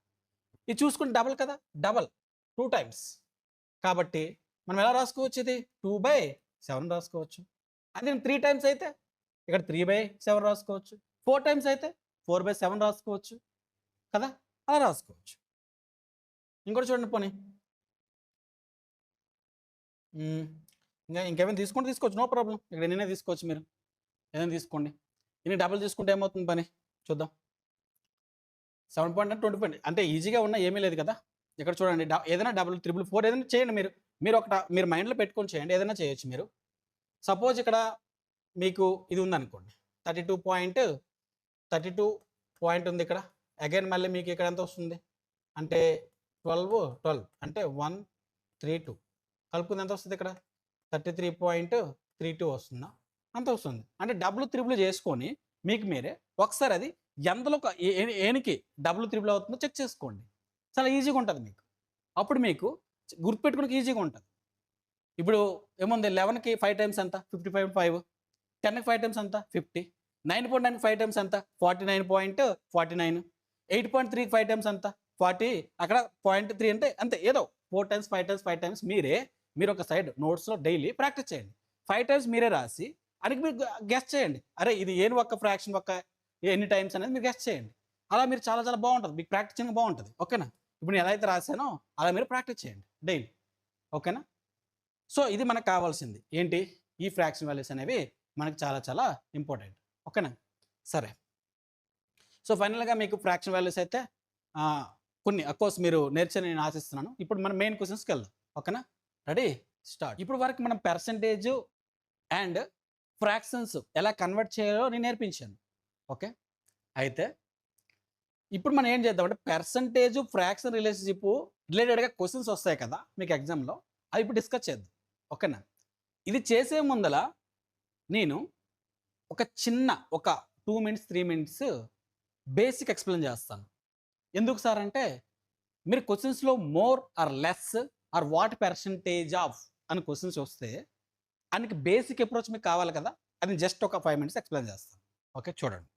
Speaker 1: ఇది చూసుకుంటే డబల్ కదా, డబల్ 2 టైమ్స్. కాబట్టి మనం ఎలా రాసుకోవచ్చు? ఇది 2/7 రాసుకోవచ్చు. అదే 3 టైమ్స్ అయితే ఇక్కడ 3/7 రాసుకోవచ్చు. 4 టైమ్స్ అయితే 4/7 రాసుకోవచ్చు కదా, అలా రాసుకోవచ్చు. ఇంకోటి చూడండి, పోనీ ఇంకేమైనా తీసుకోవచ్చు, నో ప్రాబ్లం. ఇక్కడ ఎన్నైనా తీసుకోవచ్చు, మీరు ఏదైనా తీసుకోండి. ఇన్ని డబుల్ తీసుకుంటే ఏమవుతుంది పని చూద్దాం. 7.20 అంటే ఈజీగా ఉన్న ఏమీ లేదు కదా. ఇక్కడ చూడండి, ఏదైనా డబుల్, 3, 4 ఏదైనా చేయండి. మీరు మైండ్లో పెట్టుకొని చేయండి, ఏదైనా చేయొచ్చు మీరు. సపోజ్ ఇక్కడ మీకు ఇది ఉందనుకోండి, 32 పాయింట్ ఉంది ఇక్కడ. అగైన్ మళ్ళీ మీకు ఇక్కడ ఎంత వస్తుంది అంటే 12 అంటే 132 కలుపుకుంది ఎంత వస్తుంది? ఇక్కడ 33.32 వస్తుందా? అంత వస్తుంది. అంటే డబుల్ త్రిబుల్ చేసుకొని మీకు మీరే ఒకసారి అది ఎందులో ఏనికి డబుల్ త్రిబుల్ అవుతుందో చెక్ చేసుకోండి. చాలా ఈజీగా ఉంటుంది మీకు, అప్పుడు మీకు గుర్తుపెట్టుకోవడానికి ఈజీగా ఉంటుంది. ఇప్పుడు ఏముంది, 11కి 5 టైమ్స్ ఎంత? 55.5. 10కి 5 టైమ్స్ ఎంత? 50. 9.9కి 5 టైమ్స్ ఎంత? 49.49. 8.3కి 5 టైమ్స్ ఎంత? 40. అక్కడ 0.3 అంటే అంతే, ఏదో 4 టైమ్స్ 5 టైమ్స్ మీరు ఒక సైడ్ నోట్స్లో డైలీ ప్రాక్టీస్ చేయండి. 5 టైమ్స్ మీరే రాసి అని మీరు గెస్ చేయండి. అరే ఇది ఏను ఒక్క ఫ్రాక్షన్ ఒక్క ఎన్ని టైమ్స్ అనేది మీరు గెస్ చేయండి. అలా మీరు చాలా చాలా బాగుంటుంది, మీకు ప్రాక్టీస్ చేయడం బాగుంటుంది. ఓకేనా? ఇప్పుడు నేను ఎలా అయితే రాశానో అలా మీరు ప్రాక్టీస్ చేయండి డైలీ. ఓకేనా? సో ఇది మనకు కావాల్సింది ఏంటి? ఈ ఫ్రాక్షన్ వాల్యూస్ అనేవి మనకు చాలా చాలా ఇంపార్టెంట్. ఓకేనా? సరే, సో ఫైనల్గా మీకు ఫ్రాక్షన్ వాల్యూస్ అయితే కొన్ని అఫ్కోర్స్ మీరు నేర్చని నేను ఆశిస్తున్నాను. ఇప్పుడు మనం మెయిన్ క్వశ్చన్స్కి వెళ్దాం. ఓకేనా? Ready, start. ఇప్పుడు వరకు మనం పర్సంటేజ్ అండ్ ఫ్రాక్షన్స్ ఎలా కన్వర్ట్ చేయాలో నేను నేర్పించాను. ఓకే, అయితే ఇప్పుడు మనం ఏం చేద్దామంటే పర్సంటేజ్ ఫ్రాక్షన్ రిలేషన్షిప్ రిలేటెడ్గా క్వశ్చన్స్ వస్తాయి కదా మీకు ఎగ్జామ్లో, అవి ఇప్పుడు డిస్కస్ చేద్దాం. ఓకేనా? ఇది చేసే ముందల నేను ఒక చిన్న 2 minutes 3 minutes బేసిక్ ఎక్స్ప్లెయిన్ చేస్తాను. ఎందుకు సార్ అంటే మీరు క్వశ్చన్స్లో more or less or what percentage of అని క్వశ్చన్స్ వస్తే దానికి బేసిక్ అప్రోచ్ మీకు కావాలి కదా, అది జస్ట్ ఒక 5 minutes ఎక్స్ప్లెయిన్ చేస్తాను. ఓకే, చూడండి.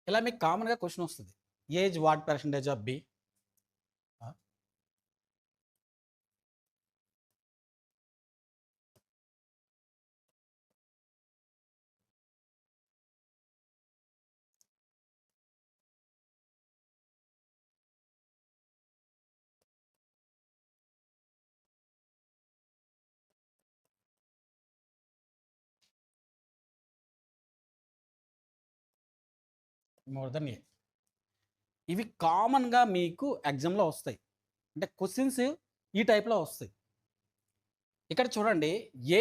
Speaker 1: ఇలా మీకు కామన్గా క్వశ్చన్ వస్తుంది, A is what percentage of B. More than A. ఇవి కామన్గా మీకు ఎగ్జామ్లో వస్తాయి, అంటే క్వశ్చన్స్ ఈ టైప్లో వస్తాయి. ఇక్కడ చూడండి,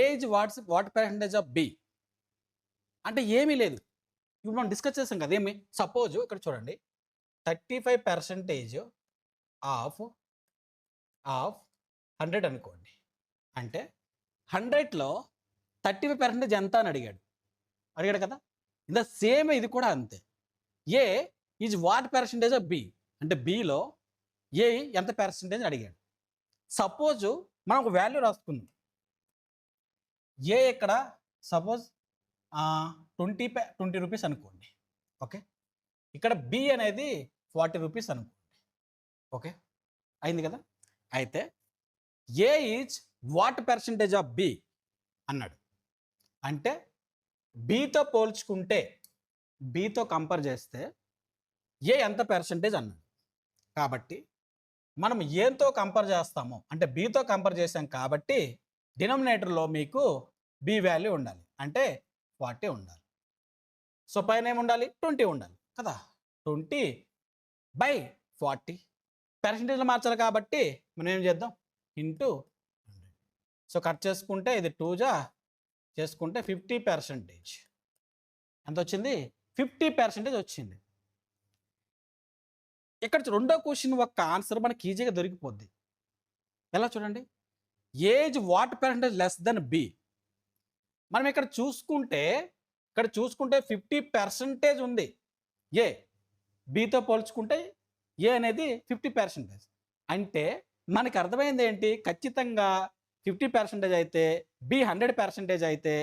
Speaker 1: A is what percentage of B అంటే ఏమీ లేదు. ఇప్పుడు మనం డిస్కస్ చేసాం కదా, ఏమి సపోజ్ ఇక్కడ చూడండి 35% ఆఫ్ 100 అనుకోండి. అంటే 100లో 35% ఎంత అని అడిగాడు కదా. ఇంత సేమ్ ఇది కూడా అంతే. A is what percentage of B అంటే బిలో ఏ ఎంత పర్సెంటేజ్ అడిగాడు. సపోజ్ మనం ఒక వాల్యూ రాసుకుందాం. ఏ ఇక్కడ సపోజ్ 20 రూపీస్ అనుకోండి. ఓకే, ఇక్కడ బి అనేది 40 రూపీస్ అనుకోండి. ఓకే, అయింది కదా. అయితే A is what percentage of B అన్నాడు. అంటే బితో పోల్చుకుంటే, బితో కంపేర్ చేస్తే ఏ ఎంత పర్సెంటేజ్ అన్నాడు. కాబట్టి మనం ఏతో కంపేర్ చేస్తాము అంటే బితో కంపేర్ చేసాం కాబట్టి డినామినేటర్లో మీకు బి వాల్యూ ఉండాలి, అంటే 40 ఉండాలి. సో పైన ఏమి ఉండాలి, 20 ఉండాలి కదా. 20/40 పర్సెంటేజ్లో మార్చాలి కాబట్టి మనం ఏం చేద్దాం, ఇంటూ 100. సో కట్ చేసుకుంటే ఇది 2 చేసుకుంటే 50%. ఎంత వచ్చింది, 50% వచ్చింది. ఇక్కడ రెండో క్వశ్చన్ ఒక ఆన్సర్ మనకి ఈజీగా దొరికిపోద్ది. ఎలా చూడండి, A is what percentage less than B. మనం ఇక్కడ చూసుకుంటే 50% ఉంది ఏ, బితో పోల్చుకుంటే ఏ అనేది 50%. అంటే మనకి అర్థమైంది ఏంటి, ఖచ్చితంగా 50% అయితే బి 100% అయితే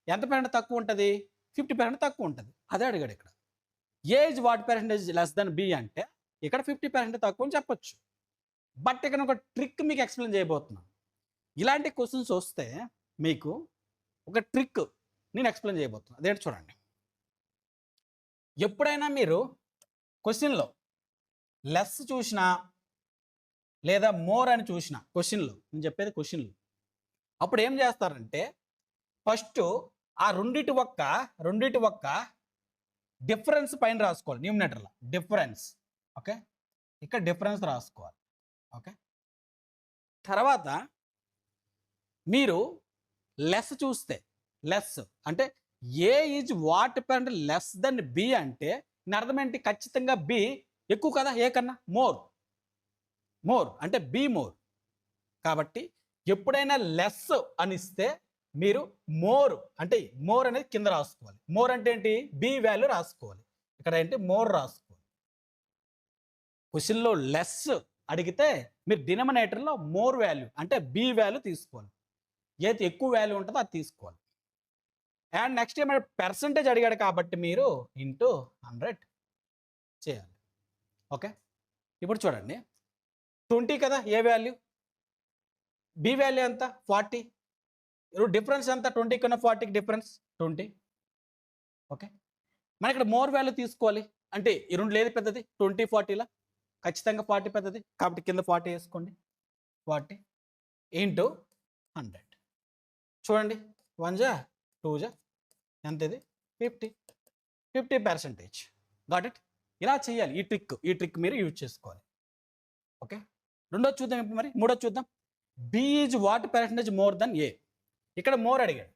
Speaker 1: ఎంత పర్సెంట్ తక్కువ ఉంటుంది, 50% తక్కువ ఉంటుంది. అదే అడిగాడు ఇక్కడ. A is what percentage less than B అంటే ఇక్కడ 50% తక్కువ అని చెప్పొచ్చు. బట్ ఇక్కడ ఒక ట్రిక్ మీకు ఎక్స్ప్లెయిన్ చేయబోతున్నాను. ఇలాంటి క్వశ్చన్స్ వస్తే మీకు ఒక ట్రిక్ నేను ఎక్స్ప్లెయిన్ చేయబోతున్నాను. అదేంటి చూడండి. ఎప్పుడైనా మీరు క్వశ్చన్లో లెస్ చూసినా లేదా మోర్ అని చూసినా, క్వశ్చన్లో నేను చెప్పేది క్వశ్చన్లు, అప్పుడు ఏం చేస్తారంటే ఫస్ట్ ఆ రెండిటి ఒక్క డిఫరెన్స్ పైన రాసుకోవాలి. న్యూమినేటర్లో డిఫరెన్స్. ఓకే, ఇక్కడ డిఫరెన్స్ రాసుకోవాలి. ఓకే, తర్వాత మీరు లెస్ చూస్తే, లెస్ అంటే A is what percent less than B అంటే దీని అర్థం ఏంటి, ఖచ్చితంగా బి ఎక్కువ కదా ఏ కన్నా, మోర్ అంటే బి మోర్. కాబట్టి ఎప్పుడైనా లెస్ అనిస్తే మీరు మోర్ అంటే మోర్ అనేది కింద రాసుకోవాలి. మోర్ అంటే ఏంటి, బి వాల్యూ రాసుకోవాలి. ఇక్కడ ఏంటి, మోర్ రాసుకోవాలి. క్వశ్చన్లో లెస్ అడిగితే మీరు డినామినేటర్లో మోర్ వాల్యూ అంటే బి వాల్యూ తీసుకోవాలి. ఏది ఎక్కువ వాల్యూ ఉంటుందో అది తీసుకోవాలి. అండ్ నెక్స్ట్ ఏమైనా పర్సంటేజ్ అడిగాడు కాబట్టి మీరు ఇంటూ 100 చేయాలి. ఓకే, ఇప్పుడు చూడండి 20 కదా ఏ వాల్యూ, బి వాల్యూ ఎంత 40. డిఫరెన్స్ ఎంత 20 కన్నా 40కి డిఫరెన్స్ 20. ఓకే, మన ఇక్కడ మోర్ వాల్యూ తీసుకోవాలి. అంటే ఈ రెండు లేదు పెద్దది 20 40లా, ఖచ్చితంగా 40 పెద్దది కాబట్టి కింద 40 వేసుకోండి. 40 ఇంటూ 100. చూడండి 1 జా 2 జా ఎంత, ఇది 50%. Got it. ఇలా చేయాలి. ఈ ట్రిక్ మీరు యూజ్ చేసుకోవాలి. ఓకే, రెండోది చూద్దాం. ఇప్పుడు మరి మూడోది చూద్దాం. B is what percentage more than A. ఇక్కడ మోర్ అడిగాడు.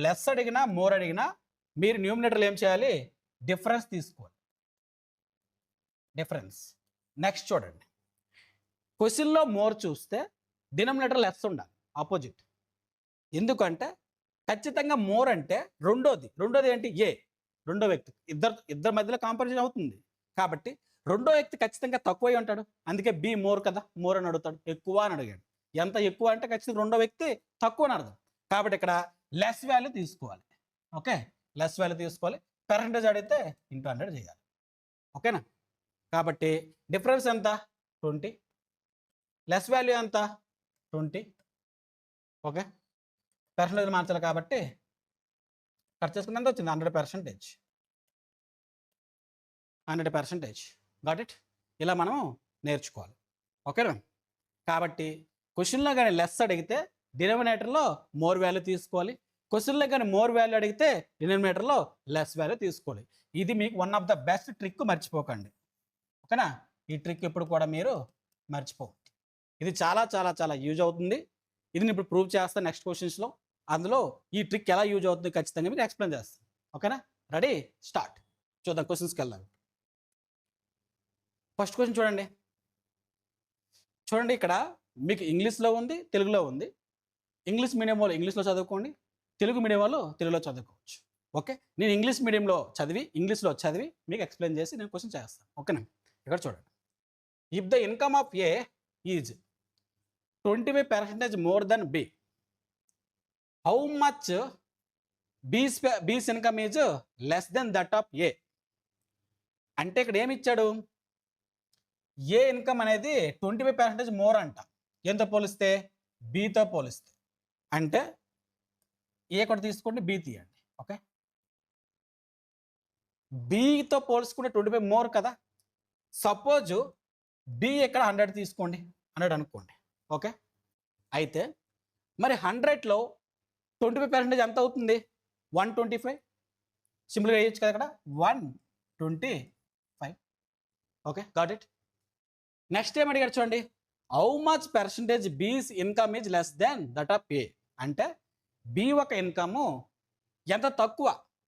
Speaker 1: లెస్ అడిగినా మోర్ అడిగినా మీరు న్యూమినేటర్లో ఏం చేయాలి, డిఫరెన్స్ తీసుకోవాలి. డిఫరెన్స్. నెక్స్ట్ చూడండి, క్వశ్చన్లో మోర్ చూస్తే డినామినేటర్ లెస్ ఉండాలి, ఆపోజిట్. ఎందుకంటే ఖచ్చితంగా మోర్ అంటే రెండోది ఏంటి, ఏ రెండో వ్యక్తి, ఇద్దరి మధ్యలో కాంపారిజన్ అవుతుంది. కాబట్టి రెండో వ్యక్తి ఖచ్చితంగా తక్కువ ఉంటాడు. అందుకే బి మోర్ కదా, మోర్ అని అడుగుతాడు. ఎక్కువ అని అడిగాడు. ఎంత ఎక్కువ అంటే ఖచ్చితంగా రెండో వ్యక్తి తక్కువ అని అర్థం. కాబట్టి ఇక్కడ లెస్ వాల్యూ తీసుకోవాలి. ఓకే, లెస్ వాల్యూ తీసుకోవాలి. పర్సెంటేజ్ అడిగితే ఇంటూ 100 చేయాలి. ఓకేనా. కాబట్టి డిఫరెన్స్ ఎంత 20, లెస్ వాల్యూ ఎంత 20. ఓకే, పర్సెంటేజ్ మార్చాలి కాబట్టి కట్ చేసుకుని ఎంత వచ్చింది 100%. 100%. Got it. ఇలా మనం నేర్చుకోవాలి. ఓకేనా. కాబట్టి క్వశ్చన్లో కానీ లెస్ అడిగితే డినామినేటర్లో మోర్ వాల్యూ తీసుకోవాలి. క్వశ్చన్లో కానీ మోర్ వాల్యూ అడిగితే డినామినేటర్లో లెస్ వాల్యూ తీసుకోవాలి. ఇది మీకు one of the best trick, మర్చిపోకండి. ఓకేనా? ఈ ట్రిక్ ఎప్పుడు కూడా మీరు మర్చిపోవద్దు. ఇది చాలా చాలా చాలా యూజ్ అవుతుంది. ఇది నేను ఇప్పుడు ప్రూవ్ చేస్తాను నెక్స్ట్ క్వశ్చన్స్లో. అందులో ఈ ట్రిక్ ఎలా యూజ్ అవుతుంది ఖచ్చితంగా మీకు ఎక్స్ప్లెయిన్ చేస్తాను. ఓకేనా? Ready, start. చూద్దాం, క్వశ్చన్స్కి వెళ్దాం. ఫస్ట్ క్వశ్చన్ చూడండి. ఇక్కడ మీకు ఇంగ్లీష్లో ఉంది, తెలుగులో ఉంది. ఇంగ్లీష్ మీడియం వాళ్ళు ఇంగ్లీష్లో చదువుకోండి, తెలుగు మీడియం వాళ్ళు తెలుగులో చదువుకోవచ్చు. ఓకే, నేను ఇంగ్లీష్ మీడియంలో ఇంగ్లీష్లో చదివి మీకు ఎక్స్ప్లెయిన్ చేసి నేను క్వశ్చన్ చేస్తాను. ఓకేనా? ఇక్కడ చూడండి. If the income of A is 25% more than B, how much B's income is less than that of A. అంటే ఇక్కడ ఏమి ఇచ్చాడు? ఏ ఇన్కమ్ అనేది 25% మోర్ అంట. ఎంతో పోలిస్తే? బీతో పోలిస్తే. అంటే ఏ కూడా తీసుకోండి, బి తీయండి. ఓకే, బితో పోల్చుకుంటే 25 మోర్ కదా. సపోజ్ బి ఇక్కడ 100 తీసుకోండి, 100 అనుకోండి. ఓకే, అయితే మరి 100లో 25% ఎంత అవుతుంది? 125. సింపుల్గా వేయచ్చు కదా ఇక్కడ, 125. Okay, got it. నెక్స్ట్ ఏం అడిగారు చూడండి. How much percentage B's income is less than that of A. అంటే బి ఒక ఇన్కము ఎంత తక్కువ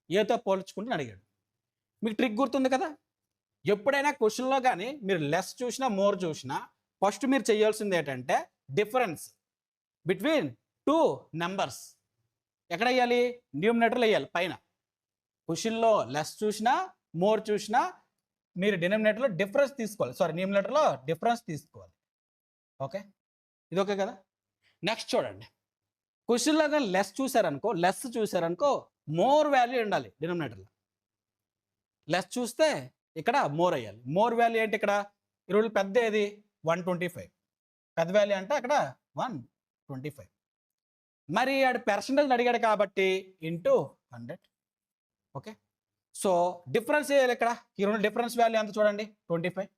Speaker 1: ఏతో పోల్చుకుంటే అడిగాడు. మీకు ట్రిక్ గుర్తుంది కదా, ఎప్పుడైనా క్వశ్చన్లో కానీ మీరు లెస్ చూసినా మోర్ చూసినా ఫస్ట్ మీరు చేయాల్సింది ఏంటంటే డిఫరెన్స్ బిట్వీన్ టూ నెంబర్స్ ఎక్కడ వేయాలి? న్యూమినేటర్లో వేయాలి పైన. క్వశ్చన్లో లెస్ చూసినా మోర్ చూసినా మీరు డినామినేటర్లో డిఫరెన్స్ తీసుకోవాలి, న్యూమినేటర్లో డిఫరెన్స్ తీసుకోవాలి. ఓకే, ఇది ఓకే కదా. నెక్స్ట్ చూడండి, క్వశ్చన్లో కానీ లెస్ చూసారనుకో మోర్ వాల్యూ ఉండాలి డినామినేటర్లో. లెస్ చూస్తే ఇక్కడ మోర్ అయ్యాలి. మోర్ వాల్యూ ఏంటి? ఇక్కడ ఇరవై పెద్ద ఏది? 125. పెద్ద వాల్యూ అంటే అక్కడ 125. మరి ఆడు పర్సంటేజ్ అడిగాడు కాబట్టి ఇంటూ 100. ఓకే, సో డిఫరెన్స్ వేయాలి ఇక్కడ. ఈ రెండు డిఫరెన్స్ వాల్యూ ఎంత చూడండి, 25.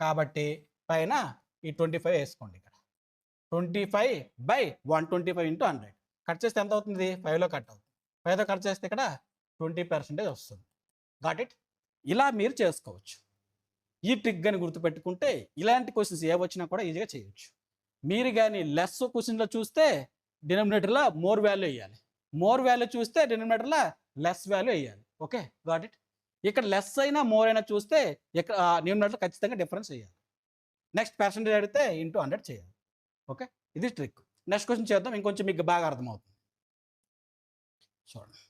Speaker 1: కాబట్టి పైన ఈ 25 వేసుకోండి. ఇక్కడ 25/125 ఇంటూ 100 కట్ చేస్తే ఎంత అవుతుంది? 5లో కట్ అవుతుంది. 5తో కట్ చేస్తే ఇక్కడ 20% వస్తుంది. Got it. ఇలా మీరు చేసుకోవచ్చు. ఈ ట్రిక్ కానీ గుర్తుపెట్టుకుంటే ఇలాంటి క్వశ్చన్స్ ఏ వచ్చినా కూడా ఈజీగా చేయొచ్చు. మీరు కానీ లెస్ క్వశ్చన్లో చూస్తే డినామినేటర్లో మోర్ వాల్యూ వేయాలి, మోర్ వాల్యూ చూస్తే డినామినేటర్లో లెస్ వాల్యూ వేయాలి. Okay, got it. ఇక్కడ లెస్ అయినా మోర్ అయినా చూస్తే ఇక్కడ న్యూమినేటర్లో ఖచ్చితంగా డిఫరెన్స్ వేయాలి. నెక్స్ట్ పర్సంటేజ్ అడిగితే ఇంటూ 100 చేయాలి. ఓకే, ఇది ట్రిక్. నెక్స్ట్ క్వశ్చన్ చేద్దాం, ఇంకొంచెం మీకు బాగా అర్థమవుతుంది. చూడండి.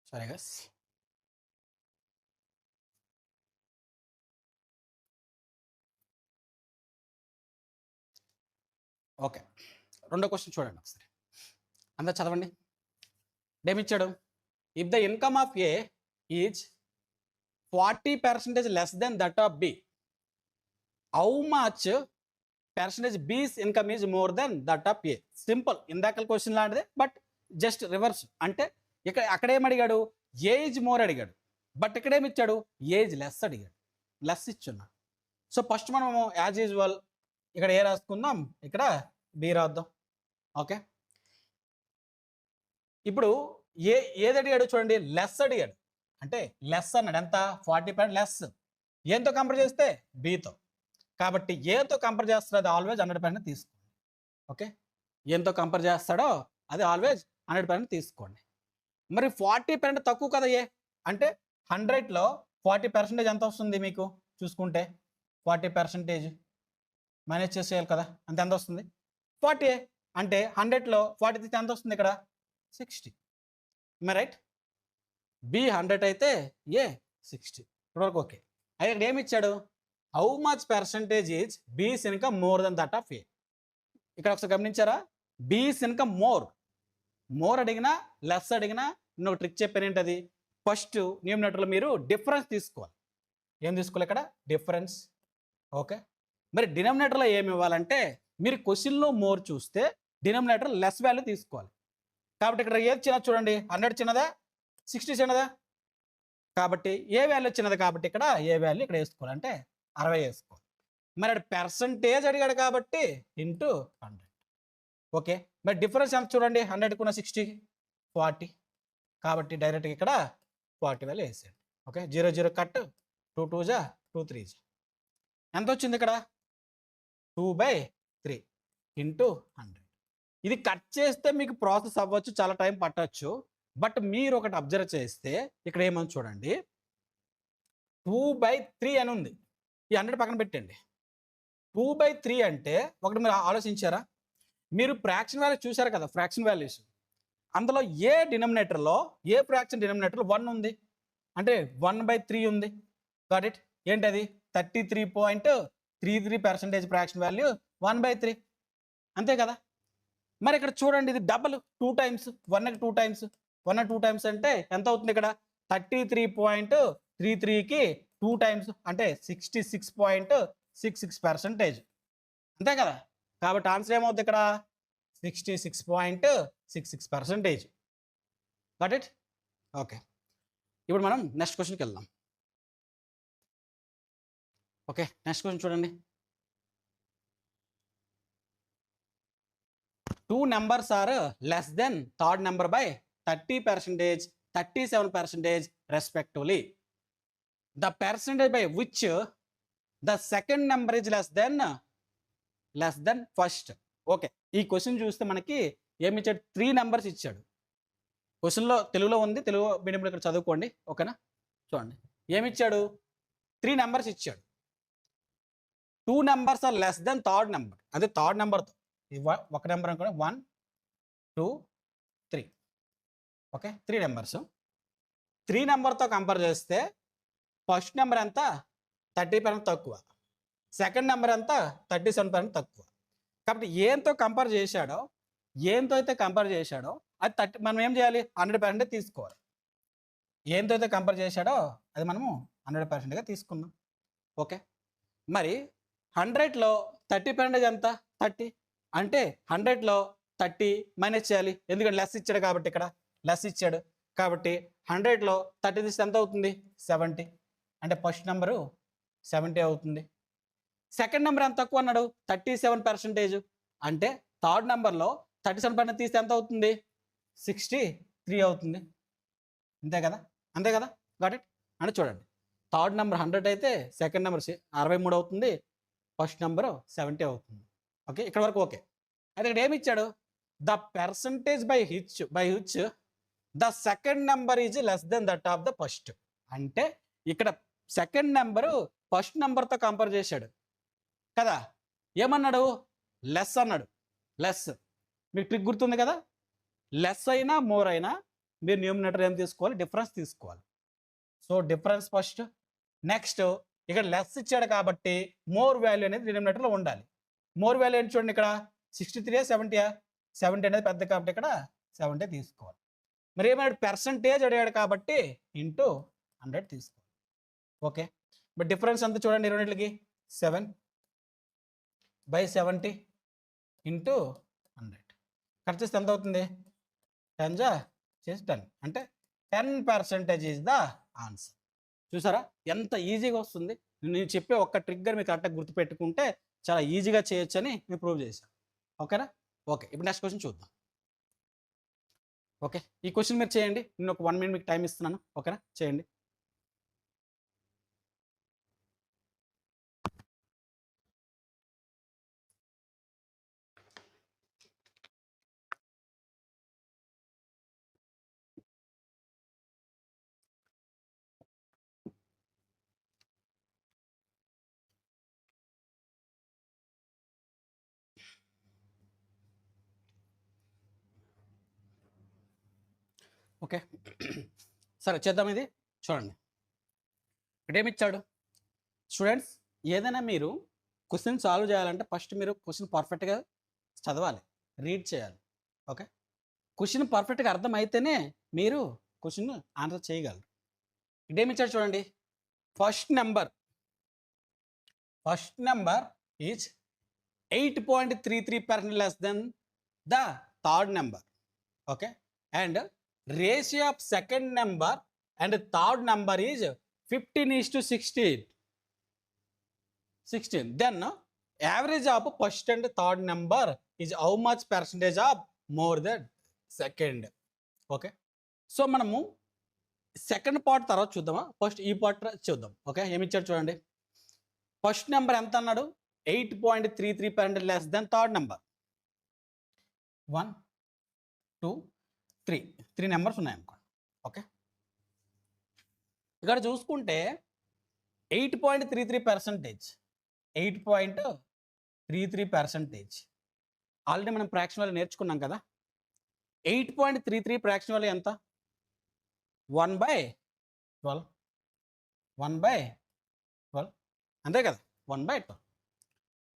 Speaker 1: సరే గస్, ఓకే, రెండో క్వశ్చన్ చూడండి ఒకసారి, అందరు చదవండి. ఏమిచ్చాడు? If the income of A is 40% less than that of B, how much percentage B's income is more than that of A. Simple, ఇందాక క్వశ్చన్ లాంటిదే, బట్ జస్ట్ రివర్స్. అంటే ఇక్కడ అక్కడేం అడిగాడు? ఏజ్ మోర్ అడిగాడు, బట్ ఇక్కడేమి ఇచ్చాడు? ఏజ్ లెస్ అడిగాడు. లెస్ ఇచ్చున్నాడు. సో ఫస్ట్ మనము యాజ్ యూజువల్ ఇక్కడ ఏ రాసుకుందాం, ఇక్కడ బి రాద్దాం. ఓకే, ఇప్పుడు ఏది అడిగాడు చూడండి, లెస్ అడిగాడు. అంటే లెస్ అన్నాడు, ఎంత? 40% లెస్. ఏంతో కంపేర్ చేస్తే? బితో. కాబట్టి ఏతో కంపేర్ చేస్తాడో అది ఆల్వేజ్ 100% తీసుకోండి. ఓకే, ఏంతో కంపేర్ చేస్తాడో అది ఆల్వేజ్ 100% తీసుకోండి. మరి 40% తక్కువ కదా ఏ అంటే 100లో 40% ఎంత వస్తుంది మీకు చూసుకుంటే? 40% మేనేజ్ చేసేయాలి కదా, అంత ఎంత వస్తుంది? 40. అంటే 100లో 40 తీస్తే ఎంత వస్తుంది? ఇక్కడ 60. రైట్. బి 100 అయితే ఏ 60. ఇప్పటివరకు ఓకే. అయితే ఇక్కడ ఏమి ఇచ్చాడు? How much percentage is B's income more than that of A. ఇక్కడ ఒకసారి గమనించారా? బీస్ ఇన్కమ్ మోర్ అడిగినా లెస్ అడిగినా నేను ట్రిక్ చెప్పాను. ఏంటది? ఫస్ట్ న్యూమినేటర్లో మీరు డిఫరెన్స్ తీసుకోవాలి. ఏం తీసుకోవాలి ఇక్కడ? డిఫరెన్స్. ఓకే, మరి డినామినేటర్లో ఏమి ఇవ్వాలంటే మీరు క్వశ్చన్లో మోర్ చూస్తే డినామినేటర్ లెస్ వాల్యూ తీసుకోవాలి. కాబట్టి ఇక్కడ ఏది చిన్నది చూడండి, 100 చిన్నదా 60 చిన్నదా? కాబట్టి ఏ వాల్యూ చిన్నది కాబట్టి ఇక్కడ ఏ వాల్యూ ఇక్కడ వేసుకోవాలి, అంటే 60 వేసుకోవాలి. మరి అక్కడ పర్సంటేజ్ అడిగాడు కాబట్టి ఇంటూ 100. ఓకే, మరి డిఫరెన్స్ ఎంత చూడండి, 100కున్న 60 40, కాబట్టి డైరెక్ట్గా ఇక్కడ 40 వాల్యూ వేసేయండి. ఓకే, 0 0 కట్, 2 2 జా 2 3 జా ఎంత వచ్చింది ఇక్కడ 2/3 ఇంటూ 100. ఇది కట్ చేస్తే మీకు ప్రాసెస్ అవ్వచ్చు, చాలా టైం పట్టవచ్చు. బట్ మీరు ఒకటి అబ్జర్వ్ చేస్తే ఇక్కడ ఏమని చూడండి, 2/3 అని ఉంది. ఈ 100 పక్కన పెట్టండి. 2/3 అంటే ఒకటి మీరు ఆలోచించారా, మీరు ఫ్రాక్షన్ వాల్యూ చూసారు కదా, ఫ్రాక్షన్ వాల్యూస్ అందులో ఏ డినామినేటర్లో ఏ ఫ్రాక్షన్ డినామినేటర్లో 1 ఉంది, అంటే 1/3 ఉంది. గాట్ ఇట్, ఏంటది 33.33% ఫ్రాక్షన్ వాల్యూ 1/3, అంతే కదా. మరి ఇక్కడ చూడండి, ఇది డబల్ 2 టైమ్స్, 1 2 టైమ్స్, 1 2 టైమ్స్ అంటే ఎంత అవుతుంది ఇక్కడ 33.33కి 2 టైమ్స్ అంటే 66.66%, అంతే కదా. కాబట్టి ఆన్సర్ ఏమవుతుంది ఇక్కడ 66.66%. Got it. ఓకే, ఇప్పుడు మనం నెక్స్ట్ క్వశ్చన్కి వెళ్దాం. ఓకే, నెక్స్ట్ క్వశ్చన్ చూడండి. 2 numbers are less than third number by 30%, 37% respectively. The percentage by which the second number is less than first. Okay, ఈ క్వశ్చన్ చూస్తే మనకి ఏమి ఇచ్చాడు, 3 numbers ఇచ్చాడు. క్వశ్చన్లో తెలుగులో ఉంది, తెలుగు మీడియంలో ఇక్కడ చదువుకోండి. ఓకేనా, చూడండి ఏమి ఇచ్చాడు, 3 numbers ఇచ్చాడు. 2 numbers are less than third number, అదే థర్డ్ నెంబర్తో ఒక నెంబర్ అనుకోండి, 1 2 3. Okay, 3 numbers. 3 నెంబర్తో కంపేర్ చేస్తే ఫస్ట్ నెంబర్ ఎంత 30% తక్కువ, సెకండ్ నెంబర్ ఎంత 37% తక్కువ. కాబట్టి ఏంతో కంపేర్ చేశాడో, ఏంతో అయితే కంపేర్ చేశాడో అది మనం ఏం చేయాలి, 100% తీసుకోవాలి. ఏంతో అయితే కంపేర్ చేశాడో అది మనము 100%గా తీసుకుందాం. ఓకే, మరి 100లో 30% ఎంత 30, అంటే 100లో 30 మైనస్ చేయాలి, ఎందుకంటే లెస్ ఇచ్చాడు కాబట్టి, ఇక్కడ లెస్ ఇచ్చాడు కాబట్టి 100లో 30 తీస్తే ఎంత అవుతుంది 70, అంటే ఫస్ట్ నెంబరు 70 అవుతుంది. సెకండ్ నెంబర్ ఎంత తక్కువ అన్నాడు 37%, అంటే థర్డ్ నెంబర్లో 37% తీస్తే ఎంత అవుతుంది 63 అవుతుంది, అంతే కదా, అంతే కదా. Got it. అంటే చూడండి, థర్డ్ నెంబర్ 100 అయితే సెకండ్ నెంబర్ 63 అవుతుంది, ఫస్ట్ నెంబరు 70 అవుతుంది. ఓకే, ఇక్కడ వరకు ఓకే. అయితే ఇక్కడ ఏమి ఇచ్చాడు, the percentage by which the second number is less than that of the first. అంటే ఇక్కడ సెకండ్ నెంబరు ఫస్ట్ నెంబర్తో కంపేర్ చేశాడు కదా, ఏమన్నాడు లెస్ అన్నాడు. లెస్ మీకు ట్రిక్ గుర్తుంది కదా, లెస్ అయినా మోర్ అయినా మీరు న్యూమినేటర్ ఏం తీసుకోవాలి, డిఫరెన్స్ తీసుకోవాలి. So difference first. నెక్స్ట్ ఇక్కడ లెస్ ఇచ్చాడు కాబట్టి మోర్ వాల్యూ అనేది డినామినేటర్లో ఉండాలి. మోర్ వాల్యూ ఏంటి చూడండి, ఇక్కడ 63 70 70 అనేది పెద్ద కాబట్టి ఇక్కడ 70 తీసుకోవాలి. మరి ఏమన్నాడు పర్సంటేజ్ అడిగాడు కాబట్టి ఇంటూ 100 తీసుకోవాలి. ఓకే, బట్ డిఫరెన్స్ అంతా చూడండి, రెండింటికి 7/70 ఇంటూ 100 కట్ చేస్తే ఎంత అవుతుంది 10 చేసి 10, అంటే 10% ఈజ్ ద ఆన్సర్. చూసారా ఎంత ఈజీగా వస్తుంది. నేను చెప్పే ఒక్క ట్రిగ్గర్ మీకు కరెక్ట్గా గుర్తుపెట్టుకుంటే చాలా ఈజీగా చేయొచ్చు అని నేను ప్రూవ్ చేశాను. ఓకేనా. ఓకే, ఇప్పుడు నెక్స్ట్ క్వశ్చన్ చూద్దాం. ఓకే, ఈ క్వశ్చన్ మీరు చేయండి, నేను ఒక 1 minute మీకు టైం ఇస్తున్నాను. ఓకేనా, చేయండి. ఓకే, సరే చేద్దాం. ఇది చూడండి, ఇక్కడ ఏమిచ్చాడు స్టూడెంట్స్, ఏదైనా మీరు క్వశ్చన్ సాల్వ్ చేయాలంటే ఫస్ట్ మీరు క్వశ్చన్ పర్ఫెక్ట్గా చదవాలి, రీడ్ చేయాలి. ఓకే, క్వశ్చన్ పర్ఫెక్ట్గా అర్థమైతేనే మీరు క్వశ్చన్ ఆన్సర్ చేయగలరు. ఇదేమిచ్చాడు చూడండి, first number is 8.33% less than the third number. Okay, and ratio of second number and third number is 15:16. Then average of first and third number is how much percentage of more than second. Okay, so మనము second part తర్వాత చూద్దామా, first ఈ part చూద్దాం. Okay, ఏమి ఇచ్చాడు చూడండి. First number ఎంత అన్నాడు? 8.33% less than third number. 1 2 3 numbers ఉన్నాయి అనుకోండి. ఓకే, ఇక్కడ చూసుకుంటే 8.33%, 8.33%. ఆల్రెడీ మనం ఫ్రాక్షన్ వాల్యూ నేర్చుకున్నాం కదా. 8.33 ఫ్రాక్షన్ వాల్యూ ఎంత? 1/12. 1/12 అంతే కదా, 1/12.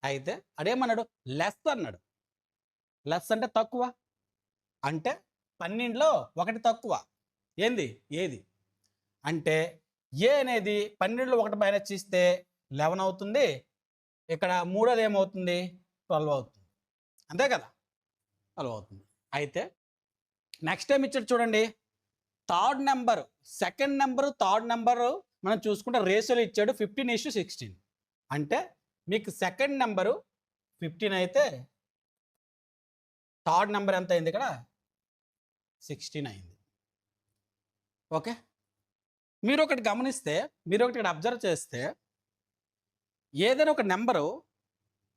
Speaker 1: అయితే అదేమన్నాడు? లెస్ అన్నాడు. లెస్ అంటే తక్కువ, అంటే 12లో 1 తక్కువ. ఏంది? ఏది అంటే ఏ అనేది 12లో 1 మైనస్ చేస్తే 11 అవుతుంది. ఇక్కడ మూడోది ఏమవుతుంది? 12 అవుతుంది. అంతే కదా, 12 అవుతుంది. అయితే నెక్స్ట్ టైం ఇచ్చాడు చూడండి, third number, second number third number మనం చూసుకుంటే రేషియోలో ఇచ్చాడు 15:16. అంటే మీకు సెకండ్ నెంబరు 15 అయితే థర్డ్ నెంబర్ ఎంత అయింది? ఇక్కడ 16 అయింది. ఓకే, మీరు ఒకటి గమనిస్తే, మీరు ఒకటి ఇక్కడ అబ్జర్వ్ చేస్తే, ఏదైనా ఒక నెంబరు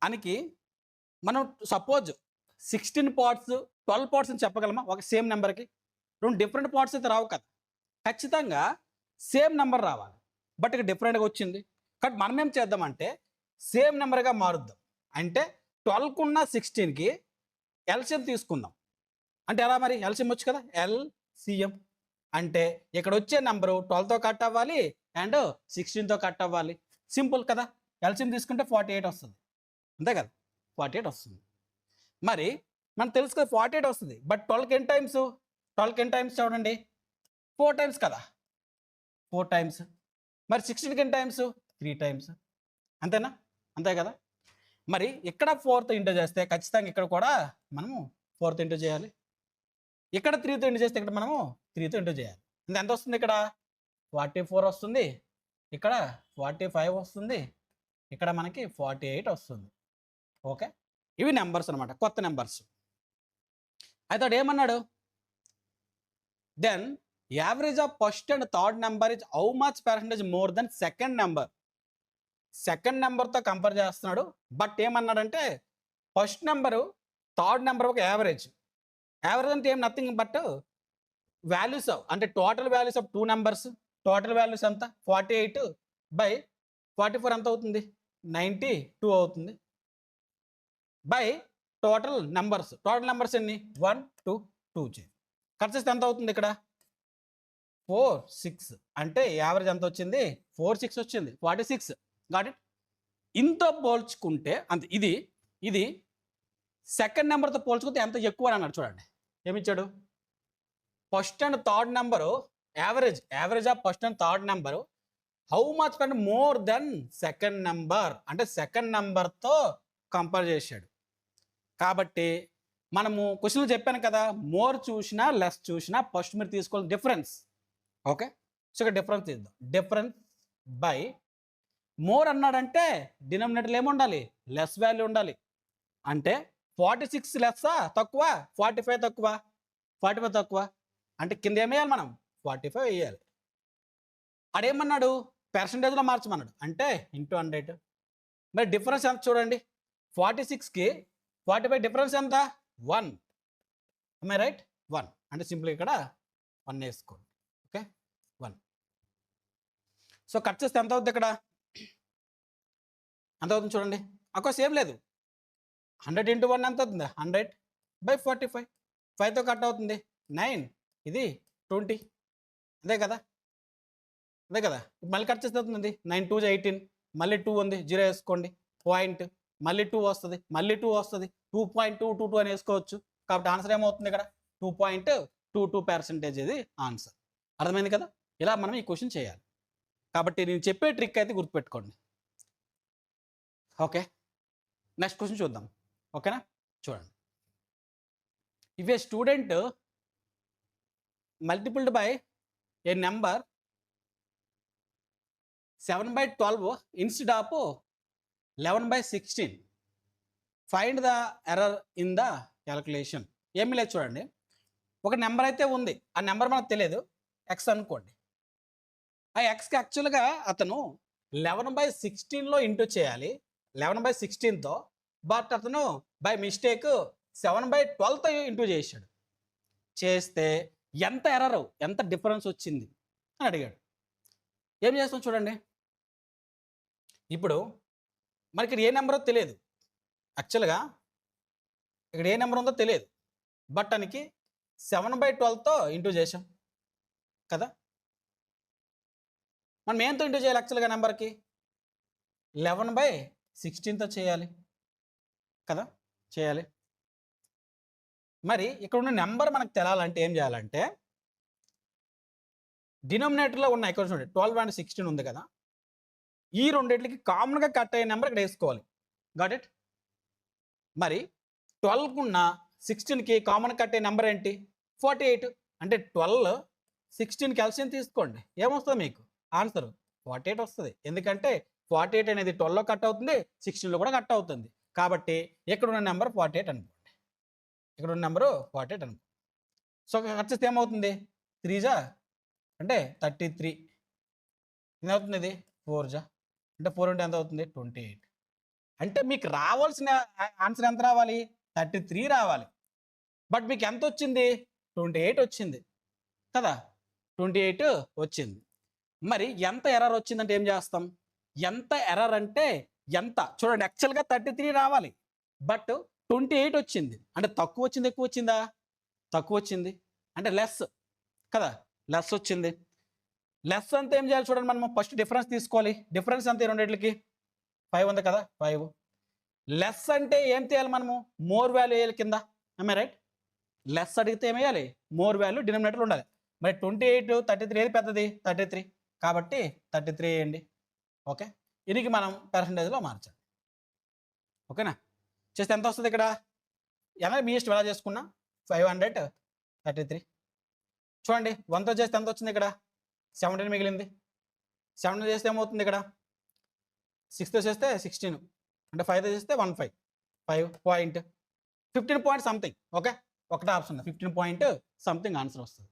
Speaker 1: అనికి మనం సపోజ్ 16 పార్ట్స్ 12 పార్ట్స్ అని చెప్పగలమా? ఒక సేమ్ నెంబర్కి 2 డిఫరెంట్ పార్ట్స్ అయితే రావు కదా, ఖచ్చితంగా సేమ్ నెంబర్ రావాలి. బట్ ఇక్కడ డిఫరెంట్గా వచ్చింది కాబట్టి మనం ఏం చేద్దామంటే సేమ్ నెంబర్గా మారుద్దాం. అంటే 12కున్న 16కి ఎల్సిఎం తీసుకుందాం. అంటే ఎలా మరి? ఎల్సిఎం వచ్చు కదా, ఎల్సిఎం అంటే ఇక్కడ వచ్చే నెంబరు 12తో కట్ అవ్వాలి అండ్ 16తో కట్ అవ్వాలి. సింపుల్ కదా. ఎల్సిఎం తీసుకుంటే 48 వస్తుంది. అంతే కదా, 48 వస్తుంది. మరి మనకు తెలుసు కదా 48 వస్తుంది. బట్ 12కి ఎన్ని టైమ్స్? 12కి ఎన్ని టైమ్స్ చూడండి, 4 టైమ్స్ కదా, 4 టైమ్స్. మరి 16కి ఎన్ని టైమ్స్? 3 టైమ్స్. అంతేనా? అంతే కదా. మరి ఇక్కడ 4తో ఇంటూ చేస్తే ఖచ్చితంగా ఇక్కడ కూడా మనము 4తో ఇంటూ చేయాలి. ఇక్కడ 3తో ఇంటూ చేస్తే ఇక్కడ మనము 3తో ఇంటూ చేయాలి. ఎంత వస్తుంది? ఇక్కడ 44 వస్తుంది, ఇక్కడ 45 వస్తుంది, ఇక్కడ మనకి 48 వస్తుంది. ఓకే, ఇవి నెంబర్స్ అనమాట, కొత్త నెంబర్స్. అయితే ఏమన్నాడు? Then average of first and third number is how much percentage more than second number. Second నెంబర్తో కంపేర్ చేస్తున్నాడు. బట్ ఏమన్నాడంటే ఫస్ట్ నెంబరు థర్డ్ నెంబర్ ఒక యావరేజ్. యావరేజ్ అంటే ఏం నథింగ్ బట్ వాల్యూస్ అంటే total values of 2 numbers. Total values ఎంత? 48/44 ఎంత అవుతుంది? 92 అవుతుంది. By total numbers. Total numbers ఎన్ని? 1 2 2 కట్ చేస్తే ఎంత అవుతుంది? ఇక్కడ 4 6 అంటే యావరేజ్ ఎంత వచ్చింది? 4 6 వచ్చింది, 46. Got it. ఇంత పోల్చుకుంటే అంత ఇది సెకండ్ నెంబర్తో పోల్చుకుంటే ఎంత ఎక్కువ అని అన్నాడు. చూడండి ఏమిచ్చాడు? First and third number average of first and third number how much కంటే మోర్ దెన్ సెకండ్ నెంబర్. అంటే సెకండ్ నెంబర్తో కంపేర్ చేశాడు. కాబట్టి మనము క్వశ్చన్లు చెప్పాను కదా, మోర్ చూసినా లెస్ చూసినా ఫస్ట్ మీరు తీసుకోవాలి డిఫరెన్స్. ఓకే, సో ఇక్కడ డిఫరెన్స్ తీద్దాం. డిఫరెన్స్ బై మోర్ అన్నాడంటే డినామినేటర్ ఏముండాలి? లెస్ వాల్యూ ఉండాలి. అంటే 46 లెస్సా తక్కువ, 45 తక్కువ, 45 తక్కువ అంటే కింద ఏమేయాలి మనం? 45 వేయాలి. అడేమన్నాడు? పర్సంటేజ్లో మార్చమన్నాడు. అంటే ఇంటూ 100. మరి డిఫరెన్స్ ఎంత చూడండి, 46కి 45 డిఫరెన్స్ ఎంత? 1. రైట్, 1 అంటే సింపుల్ ఇక్కడ 1 వేసుకోండి. ఓకే, 1. సో కట్ చేస్తే ఎంత అవుతుంది? ఇక్కడ ఎంత అవుతుంది చూడండి. అకోస్ ఏం లేదు, 100 × 1 ఎంత అవుతుంది? 100/45. 5తో కట్ అవుతుంది 9, ఇది 20. అదే కదా, అదే కదా. మళ్ళీ కట్ చేస్తే అవుతుంది 9 2 18, మళ్ళీ 2 ఉంది, 0 వేసుకోండి. పాయింట్, మళ్ళీ 2 వస్తుంది, మళ్ళీ 2 వస్తుంది, 2.222 అని వేసుకోవచ్చు. కాబట్టి ఆన్సర్ ఏమవుతుంది? ఇక్కడ 2.22% ఇది ఆన్సర్. అర్థమైంది కదా. ఇలా మనం ఈ క్వశ్చన్ చేయాలి. కాబట్టి నేను చెప్పే ట్రిక్ అయితే గుర్తుపెట్టుకోండి. ఓకే, నెక్స్ట్ క్వశ్చన్ చూద్దాం. ఓకేనా, చూడండి. If a student multiplied by a number 7/12 instead of 11/16. Find the error in the calculation. ఏమీ లేదు చూడండి, ఒక నెంబర్ అయితే ఉంది, ఆ నెంబర్ మనకు తెలియదు, ఎక్స్ అనుకోండి. ఆ ఎక్స్కి యాక్చువల్గా అతను 11/16లో ఇంటూ చేయాలి, 11/16తో, బట్ అతను బై మిస్టేక్ 7/12తో ఇంటూ చేశాడు. చేస్తే ఎంత ఎర్రర్, ఎంత డిఫరెన్స్ వచ్చింది అని అడిగాడు. ఏం చేస్తాం చూడండి, ఇప్పుడు మనకి ఇక్కడ ఏ నెంబరో తెలియదు, యాక్చువల్గా ఇక్కడ ఏ నెంబర్ ఉందో తెలియదు, బట్ దానికి 7/12తో ఇంటూ చేసాం కదా. మనం ఏంతో ఇంటూ చేయాలి యాక్చువల్గా నెంబర్కి? 11/16తో చేయాలి కదా, చేయాలి. మరి ఇక్కడ ఉన్న నెంబర్ మనకు తెలాలంటే ఏం చేయాలంటే, డినామినేటర్లో ఉన్న ఇక్కడ చూడండి 12 అండ్ 16 ఉంది కదా, ఈ రెండింటికి కామన్గా కట్ అయ్యే నెంబర్ ఇక్కడ వేసుకోవాలి. Got it? మరి 12కు ఉన్న 16కి కామన్ కట్ అయ్యే నెంబర్ ఏంటి? 48. అంటే 12 16కి ఎల్సిఎం తీసుకోండి, ఏమొస్తుంది మీకు ఆన్సర్? 48 వస్తుంది. ఎందుకంటే 48 అనేది 12లో కట్ అవుతుంది, 16లో కూడా కట్ అవుతుంది. కాబట్టి ఇక్కడ ఉన్న నెంబర్ 48 అనుకోండి, ఇక్కడ ఉన్న నెంబరు 48 అనుకోండి. సో కట్ చేస్తే ఏమవుతుంది? 3 జా అంటే 33. ఏమవుతుంది? ఇది 4 జా అంటే 4 అంటే ఎంత అవుతుంది? 28. అంటే మీకు రావాల్సిన ఆన్సర్ ఎంత రావాలి? 33 రావాలి. బట్ మీకు ఎంత వచ్చింది? 28 వచ్చింది కదా, 28 వచ్చింది. మరి ఎంత ఎర్రర్ వచ్చిందంటే ఏం చేస్తాం? ఎంత ఎర్రర్ అంటే ఎంత చూడండి, యాక్చువల్గా 33 రావాలి, బట్ 28 వచ్చింది. అంటే తక్కువ వచ్చింది, ఎక్కువ వచ్చిందా? తక్కువ వచ్చింది, అంటే లెస్ కదా, లెస్ వచ్చింది. లెస్ అంతా ఏం చేయాలి చూడండి, మనం ఫస్ట్ డిఫరెన్స్ తీసుకోవాలి. డిఫరెన్స్ అంతే రెండింటికి 5 ఉంది కదా, 5. లెస్ అంటే ఏం చేయాలి మనము? మోర్ వాల్యూ వేయాలి కింద, రైట్? లెస్ అడిగితే ఏం వేయాలి? మోర్ వాల్యూ డినామినేటర్ ఉండాలి. మరి 28 33 ఏది పెద్దది? 33. కాబట్టి 33 వేయండి. ఓకే, ఇది మనం పర్సంటేజ్లో మార్చండి. ఓకేనా? చేస్తే ఎంత వస్తుంది ఇక్కడ? ఎలా మీ ఇష్టం ఎలా చేసుకున్నా 533. చూడండి 1తో చేస్తే ఎంత వచ్చింది? ఇక్కడ 17 మిగిలింది. 17 చేస్తే ఏమవుతుంది? ఇక్కడ 6తో చేస్తే 16, అంటే 5తో చేస్తే 15, 5.15 పాయింట్ సంథింగ్. ఓకే, ఒకటే ఆప్షన్ 15 పాయింట్ సంథింగ్ ఆన్సర్ వస్తుంది.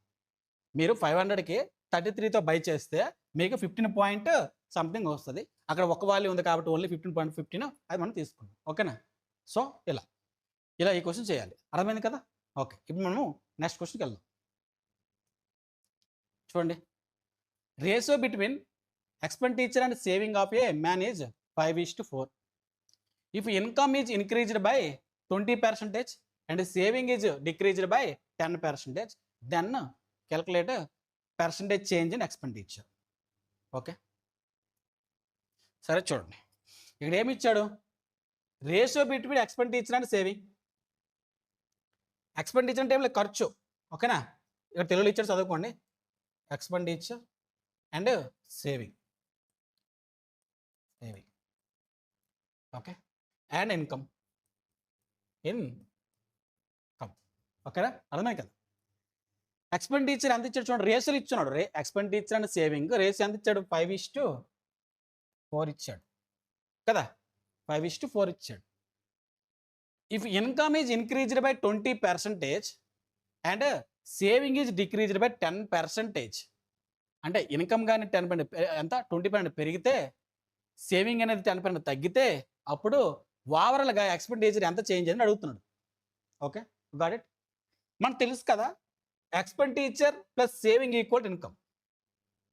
Speaker 1: మీరు 500కి 33తో బై చేస్తే మీకు 15 పాయింట్ సంథింగ్ వస్తుంది. అక్కడ ఒక వాల్యూ ఉంది కాబట్టి ఓన్లీ 15.15 అది మనం తీసుకున్నాం. ఓకేనా? సో ఇలా ఈ క్వశ్చన్ చేయాలి. అర్థమైంది కదా? ఓకే, ఇప్పుడు మనము నెక్స్ట్ క్వశ్చన్కి వెళ్దాం. చూడండి, ratio between expenditure and saving of a man is 5:4. If income is increased by 20% and saving is decreased by 10%, then calculate percentage change in expenditure. Okay, సరే చూడండి, ఇక్కడ ఏమి ఇచ్చాడు? Ratio between expenditure and saving. Expenditure అంటే ఏమి ఖర్చు. ఓకేనా? ఇక్కడ తెలుగులో ఇచ్చాడు, చదువుకోండి. Expenditure and saving. Okay, and income. ఓకేనా? అర్థమైంది కదా? ఎక్స్పెండిచర్ ఎంత ఇచ్చాడు చూడండి, రేషియోలు ఇచ్చున్నాడు. ఎక్స్పెండిచర్ అండ్ సేవింగ్ రేషియో ఎంత ఇచ్చాడు? 5:4 ఇచ్చాడు కదా, 5:4 ఇచ్చాడు. If income is increased by 20% and saving is decreased by 10%, అంటే ఇన్కమ్ కానీ 10% ఎంత 20% పెరిగితే, సేవింగ్ అనేది 10% తగ్గితే, అప్పుడు ఓవరాల్గా ఎక్స్పెండిచర్ ఎంత చేంజ్ అని అడుగుతున్నాడు. Okay, got it? మనకు తెలుసు కదా, expenditure plus saving equal income.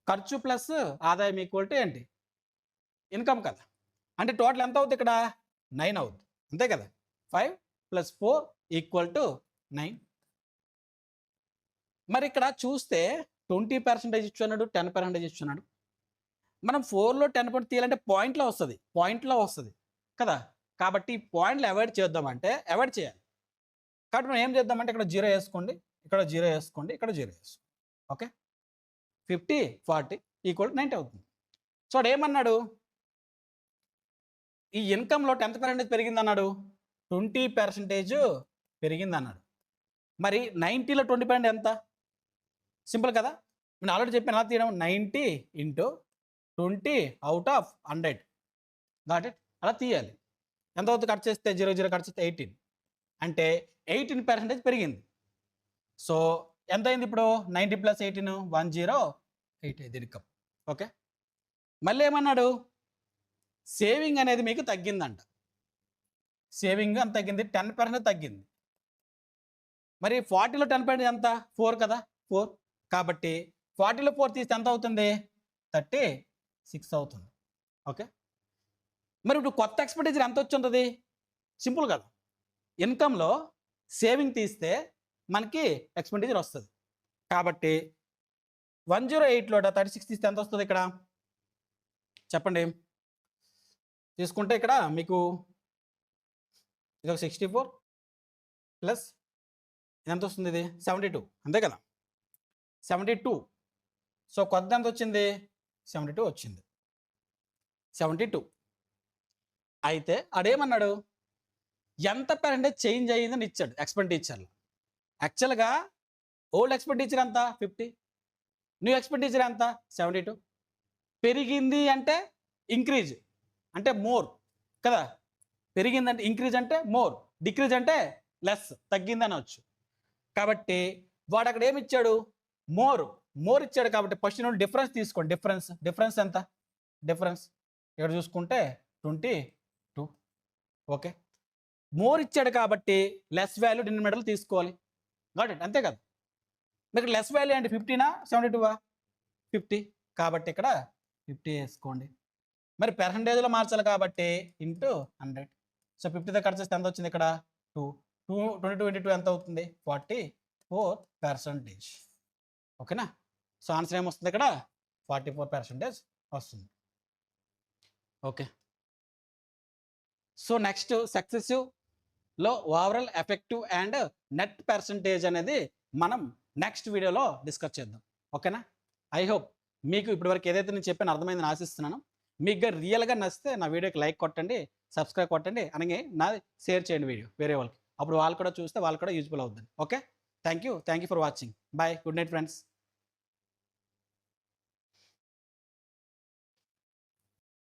Speaker 1: ఖర్చు ప్లస్ ఆదాయం ఈక్వల్ టు ఏంటి? ఇన్కమ్ కదా. అంటే టోటల్ ఎంత అవుతుంది ఇక్కడ? 9 అవుతుంది, అంతే కదా. 5 + 4 = 9. మరి ఇక్కడ చూస్తే 20% ఇచ్చున్నాడు, 10% ఇచ్చున్నాడు. మనం 4లో 10% తీయాలంటే పాయింట్లో వస్తుంది కదా. కాబట్టి పాయింట్లు అవాయిడ్ చేద్దామంటే అవాయిడ్ చేయాలి. కాబట్టి మనం ఏం చేద్దామంటే ఇక్కడ 0 వేసుకోండి, ఇక్కడ 0 వేసుకోండి, ఇక్కడ 0 వేసుకోండి. ఓకే, 50 40 = 90 అవుతుంది. సో ఏమన్నాడు? ఈ ఇన్కంలో 10% పెరిగింది అన్నాడు, 20% పెరిగింది అన్నాడు. మరి 90లో 20% ఎంత? సింపుల్ కదా, నేను ఆల్రెడీ చెప్పాను. ఎలా తీయడం? 90 × 20 అవుట్ ఆఫ్ 100. Got it? అలా తీయాలి. ఎంత అవుతుంది కట్ చేస్తే? 0 0 కట్ చేస్తే 18. అంటే 18% పెరిగింది. సో ఎంత అయింది ఇప్పుడు? 90 + 18 108 దీనికి. ఓకే. మళ్ళీ ఏమన్నాడు? సేవింగ్ అనేది మీకు తగ్గిందంట. సేవింగ్ ఎంత తగ్గింది? 10% తగ్గింది. మరి 40లో 10% ఎంత? 4 కదా, 4. కాబట్టి 40లో 4 తీస్తే ఎంత అవుతుంది? 36 అవుతుంది. ఓకే. మరి ఇప్పుడు కొత్త ఎక్స్‌పెండిచర్ ఎంత వచ్చి ఉంటుంది? సింపుల్ కదా. ఇన్కమ్‌లో సేవింగ్ తీస్తే మనకి ఎక్స్‌పెండిచర్ వస్తుంది. కాబట్టి 108లో 36 తీస్తే ఎంత వస్తుంది ఇక్కడ? చెప్పండి. తీసుకుంటే ఇక్కడ మీకు ఇదొక 64 ప్లస్ ఎంత వస్తుంది? ఇది 72, అంతే కదా. 72. సో కొత్త ఎంత వచ్చింది? 72 వచ్చింది. 72. అయితే ఆడేమన్నాడు? ఎంత పర్సెంటేజ్ చేంజ్ అయ్యిందని ఇచ్చాడు ఎక్స్‌పెండిచర్‌లో. యాక్చువల్‌గా ఓల్డ్ ఎక్స్‌పెండిచర్ ఎంత? 50. న్యూ ఎక్స్‌పెండిచర్ ఎంత? 72. పెరిగింది అంటే ఇంక్రీజ్ అంటే మోర్ కదా. పెరిగిందంటే ఇంక్రీజ్ అంటే మోర్, డిక్రీజ్ అంటే లెస్, తగ్గింది అనవచ్చు. కాబట్టి వాడు అక్కడ ఏమి ఇచ్చాడు? మోర్ ఇచ్చాడు. కాబట్టి ఫస్ట్ నుండి డిఫరెన్స్ తీసుకోండి. డిఫరెన్స్ ఎంత? డిఫరెన్స్ ఇక్కడ చూసుకుంటే 22. ఓకే. మోర్ ఇచ్చాడు కాబట్టి లెస్ వాల్యూ డినామినేటర్లో తీసుకోవాలి. Got it? అంతే కదా. మీకు లెస్ వాల్యూ అంటే 50నా 72వా? 50. కాబట్టి ఇక్కడ 50 వేసుకోండి. మరి పర్సంటేజ్లో మార్చాలి కాబట్టి ఇంటూ 100. సో 50తో కట్ చేస్తే ఎంత వచ్చింది ఇక్కడ? 2. 22 × 2 ఎంత అవుతుంది? 44%. ఓకేనా. సో ఆన్సర్ ఏమొస్తుంది ఇక్కడ? 44% వస్తుంది. ఓకే. సో నెక్స్ట్ సక్సెసివ్లో overall effective and net percentage అనేది మనం నెక్స్ట్ వీడియోలో డిస్కస్ చేద్దాం. ఓకేనా. ఐ హోప్ మీకు ఇప్పటివరకు ఏదైతే నేను చెప్పాను అర్థమైందని ఆశిస్తున్నాను. మీకు రియల్గా నచ్చితే నా వీడియోకి లైక్ కొట్టండి, సబ్స్క్రైబ్ కొట్టండి, అలాగే నాది షేర్ చేయండి వీడియో వేరే వాళ్ళకి. అప్పుడు వాళ్ళు కూడా చూస్తే వాళ్ళు కూడా యూజ్ఫుల్ అవుతుంది. Okay. Thank you for watching. Bye. Good night friends.